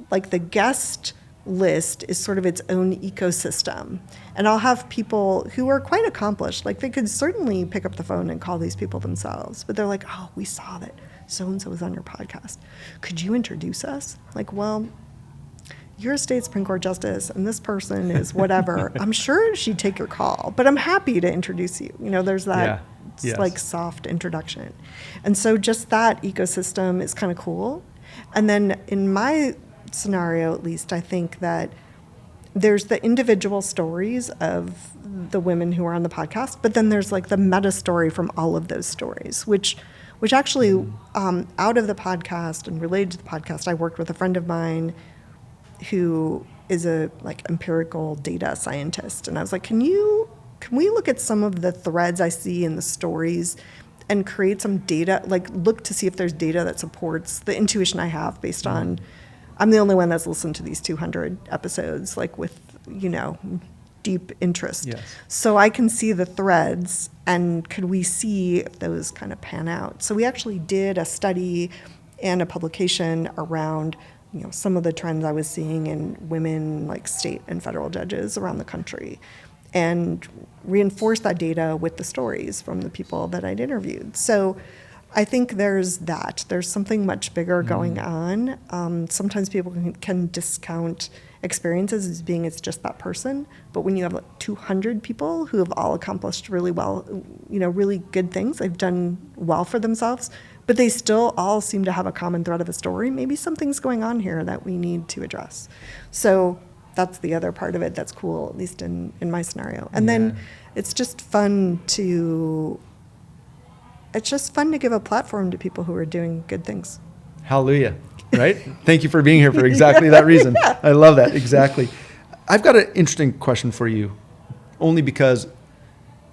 the guest list is sort of its own ecosystem. And I'll have people who are quite accomplished, they could certainly pick up the phone and call these people themselves, but they're like, oh, we saw that so-and-so was on your podcast. Could you introduce us? Well, you're a state Supreme Court justice and this person is whatever. I'm sure she'd take your call, but I'm happy to introduce you. There's that soft introduction. And so just that ecosystem is kind of cool. And then in my scenario, at least, I think that there's the individual stories of the women who are on the podcast, but then there's the meta story from all of those stories, which actually out of the podcast and related to the podcast, I worked with a friend of mine who is a empirical data scientist, and I was like, can we look at some of the threads I see in the stories and create some data, look to see if there's data that supports the intuition I have based on. I'm the only one that's listened to these 200 episodes, with, deep interest. Yes. So I can see the threads, and could we see if those kind of pan out? So we actually did a study and a publication around, some of the trends I was seeing in women, state and federal judges around the country, and reinforce that data with the stories from the people that I'd interviewed. So I think there's something much bigger going on. Sometimes people can discount experiences as being it's just that person, but when you have 200 people who have all accomplished really well, really good things, they've done well for themselves, but they still all seem to have a common thread of a story. Maybe something's going on here that we need to address. So that's the other part of it that's cool, at least in my scenario. And then it's just fun to give a platform to people who are doing good things. Hallelujah, right? Thank you for being here for exactly that reason. Yeah. I love that, exactly. I've got an interesting question for you, only because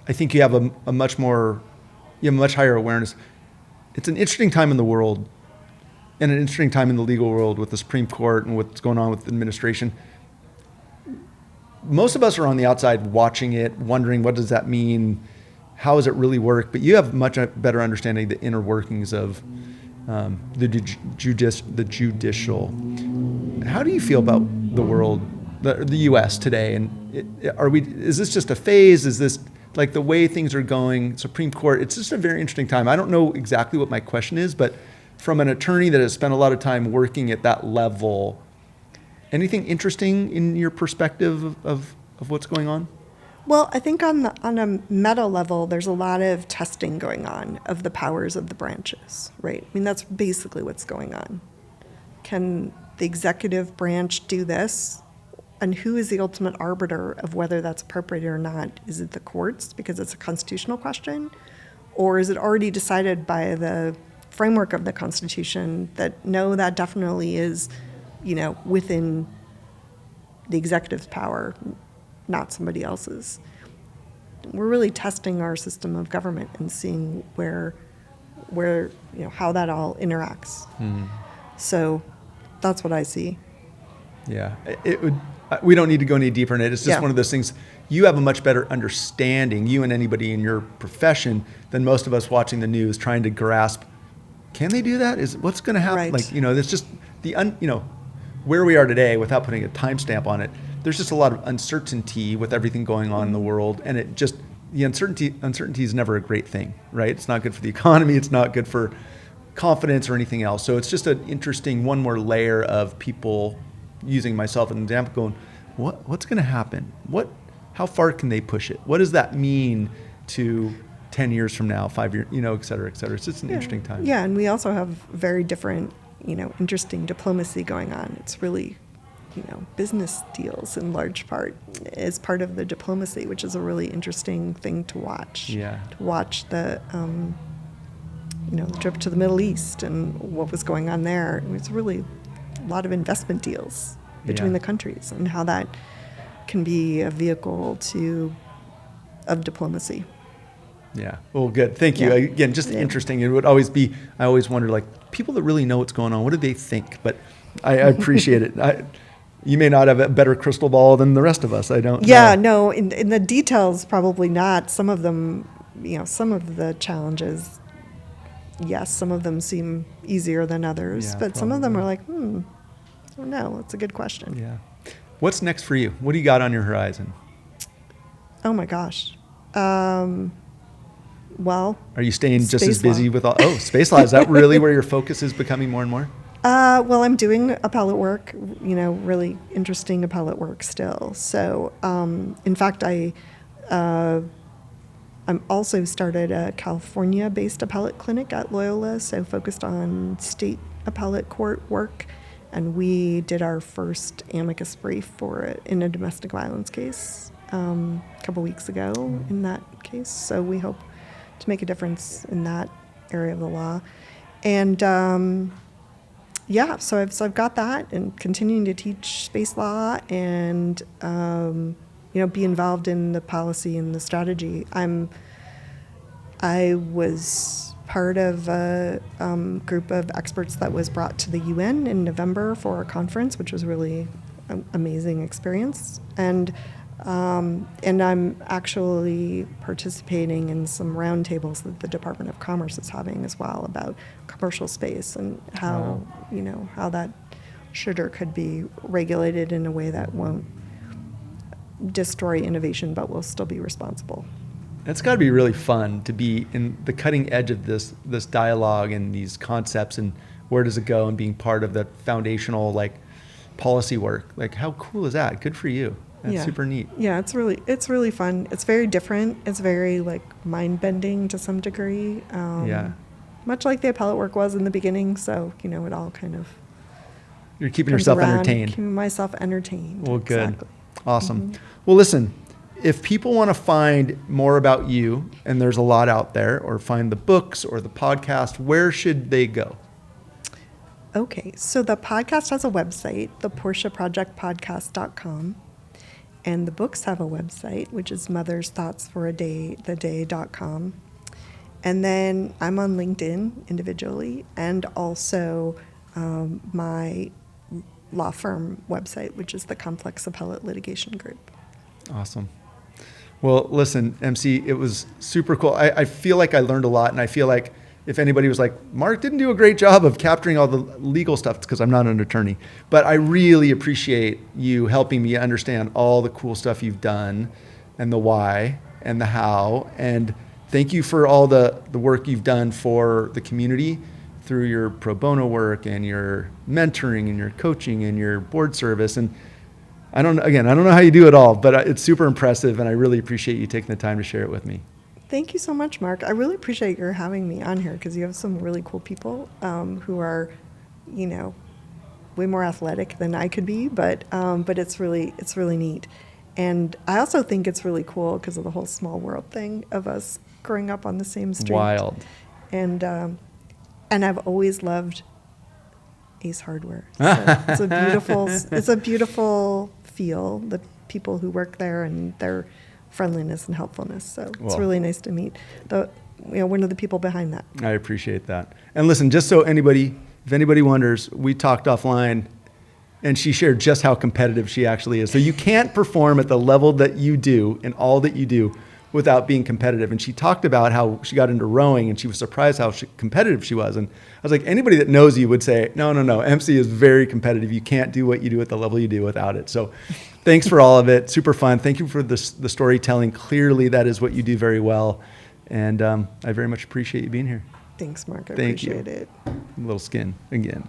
I think you have a much higher awareness. It's an interesting time in the world and an interesting time in the legal world with the Supreme Court and what's going on with the administration. Most of us are on the outside watching it, wondering what does that mean? How does it really work? But you have much better understanding of the inner workings of the judicial. How do you feel about the world, the U.S. today? And is this just a phase? Is this the way things are going? Supreme Court, it's just a very interesting time. I don't know exactly what my question is, but from an attorney that has spent a lot of time working at that level, anything interesting in your perspective of what's going on? Well, I think on a meta level, there's a lot of testing going on of the powers of the branches, right? I mean, that's basically what's going on. Can the executive branch do this? And who is the ultimate arbiter of whether that's appropriate or not? Is it the courts because it's a constitutional question? Or is it already decided by the framework of the Constitution that no, that definitely is within the executive's power, not somebody else's. We're really testing our system of government and seeing where how that all interacts. So that's what I see. Yeah, we don't need to go any deeper in it. It's just one of those things. You have a much better understanding, you and anybody in your profession, than most of us watching the news trying to grasp. Can they do that? What's going to happen? Right. It's just where we are today, without putting a timestamp on it. There's just a lot of uncertainty with everything going on in the world, and the uncertainty is never a great thing, right? It's not good for the economy. It's not good for confidence or anything else. So it's just an interesting one more layer of people, using myself as an example, going, what's going to happen? How far can they push it? What does that mean to 10 years from now, 5 years, et cetera, et cetera. It's just an interesting time. Yeah, and we also have very different, interesting diplomacy going on. It's really, business deals in large part is part of the diplomacy, which is a really interesting thing to watch. Yeah. To watch the, the trip to the Middle East and what was going on there. It's really a lot of investment deals between the countries and how that can be a vehicle of diplomacy. Yeah. Well, good. Thank you. Again, just interesting. It would always be, I always wonder, people that really know what's going on, what do they think? But I appreciate it. You may not have a better crystal ball than the rest of us. I don't know. Yeah, no, in the details, probably not. Some of them, some of the challenges, yes, some of them seem easier than others. Yeah, but some of them are like, I don't know. That's a good question. Yeah. What's next for you? What do you got on your horizon? Oh, my gosh. Well, are you staying just as space busy law. with space law? Is that really where your focus is becoming more and more? Well, I'm doing appellate work, really interesting appellate work still. So, in fact, I'm also started a California-based appellate clinic at Loyola, so focused on state appellate court work. And we did our first amicus brief in a domestic violence case a couple weeks ago in that case. So we hope to make a difference in that area of the law. And so I've got that, and continuing to teach space law and be involved in the policy and the strategy. I was part of a group of experts that was brought to the UN in November for a conference, which was really an amazing experience. And I'm actually participating in some roundtables that the Department of Commerce is having as well about commercial space and how how that should or could be regulated in a way that won't destroy innovation but will still be responsible. It's got to be really fun to be in the cutting edge of this dialogue and these concepts, and where does it go, and being part of the foundational policy work. How cool is that? Good for you. That's super neat. Yeah, it's really fun. It's very different. It's very mind bending to some degree. Much like the appellate work was in the beginning. So it all kind of. You're keeping yourself entertained. Keeping myself entertained. Well, good. Exactly. Awesome. Mm-hmm. Well, listen. If people want to find more about you, and there's a lot out there, or find the books or the podcast, where should they go? Okay, so the podcast has a website, theportiaprojectpodcast.com, and the books have a website, which is mothersthoughtsforaday.com. And then I'm on LinkedIn individually, and also my law firm website, which is the Complex Appellate Litigation Group. Awesome. Well, listen, MC, it was super cool. I feel like I learned a lot, and I feel like if anybody was like, Mark didn't do a great job of capturing all the legal stuff, it's because I'm not an attorney. But I really appreciate you helping me understand all the cool stuff you've done, and the why, and the how. And thank you for all the work you've done for the community through your pro bono work, and your mentoring, and your coaching, and your board service. And I don't know how you do it all, but it's super impressive, and I really appreciate you taking the time to share it with me. Thank you so much, Mark. I really appreciate your having me on here, because you have some really cool people who are, way more athletic than I could be, but it's really neat. And I also think it's really cool because of the whole small world thing of us growing up on the same street. Wild. And I've always loved Ace Hardware. So it's a beautiful feel, the people who work there and their friendliness and helpfulness. So it's really nice to meet one of the people behind that. I appreciate that. And listen, just so if anybody wonders, we talked offline and she shared just how competitive she actually is. So you can't perform at the level that you do and all that you do without being competitive. And she talked about how she got into rowing and she was surprised how competitive she was. And I was like, anybody that knows you would say, no, MC is very competitive. You can't do what you do at the level you do without it. So thanks for all of it. Super fun. Thank you for the storytelling. Clearly that is what you do very well. And I very much appreciate you being here. Thanks, Mark. I Thank appreciate you. it. A little skin again.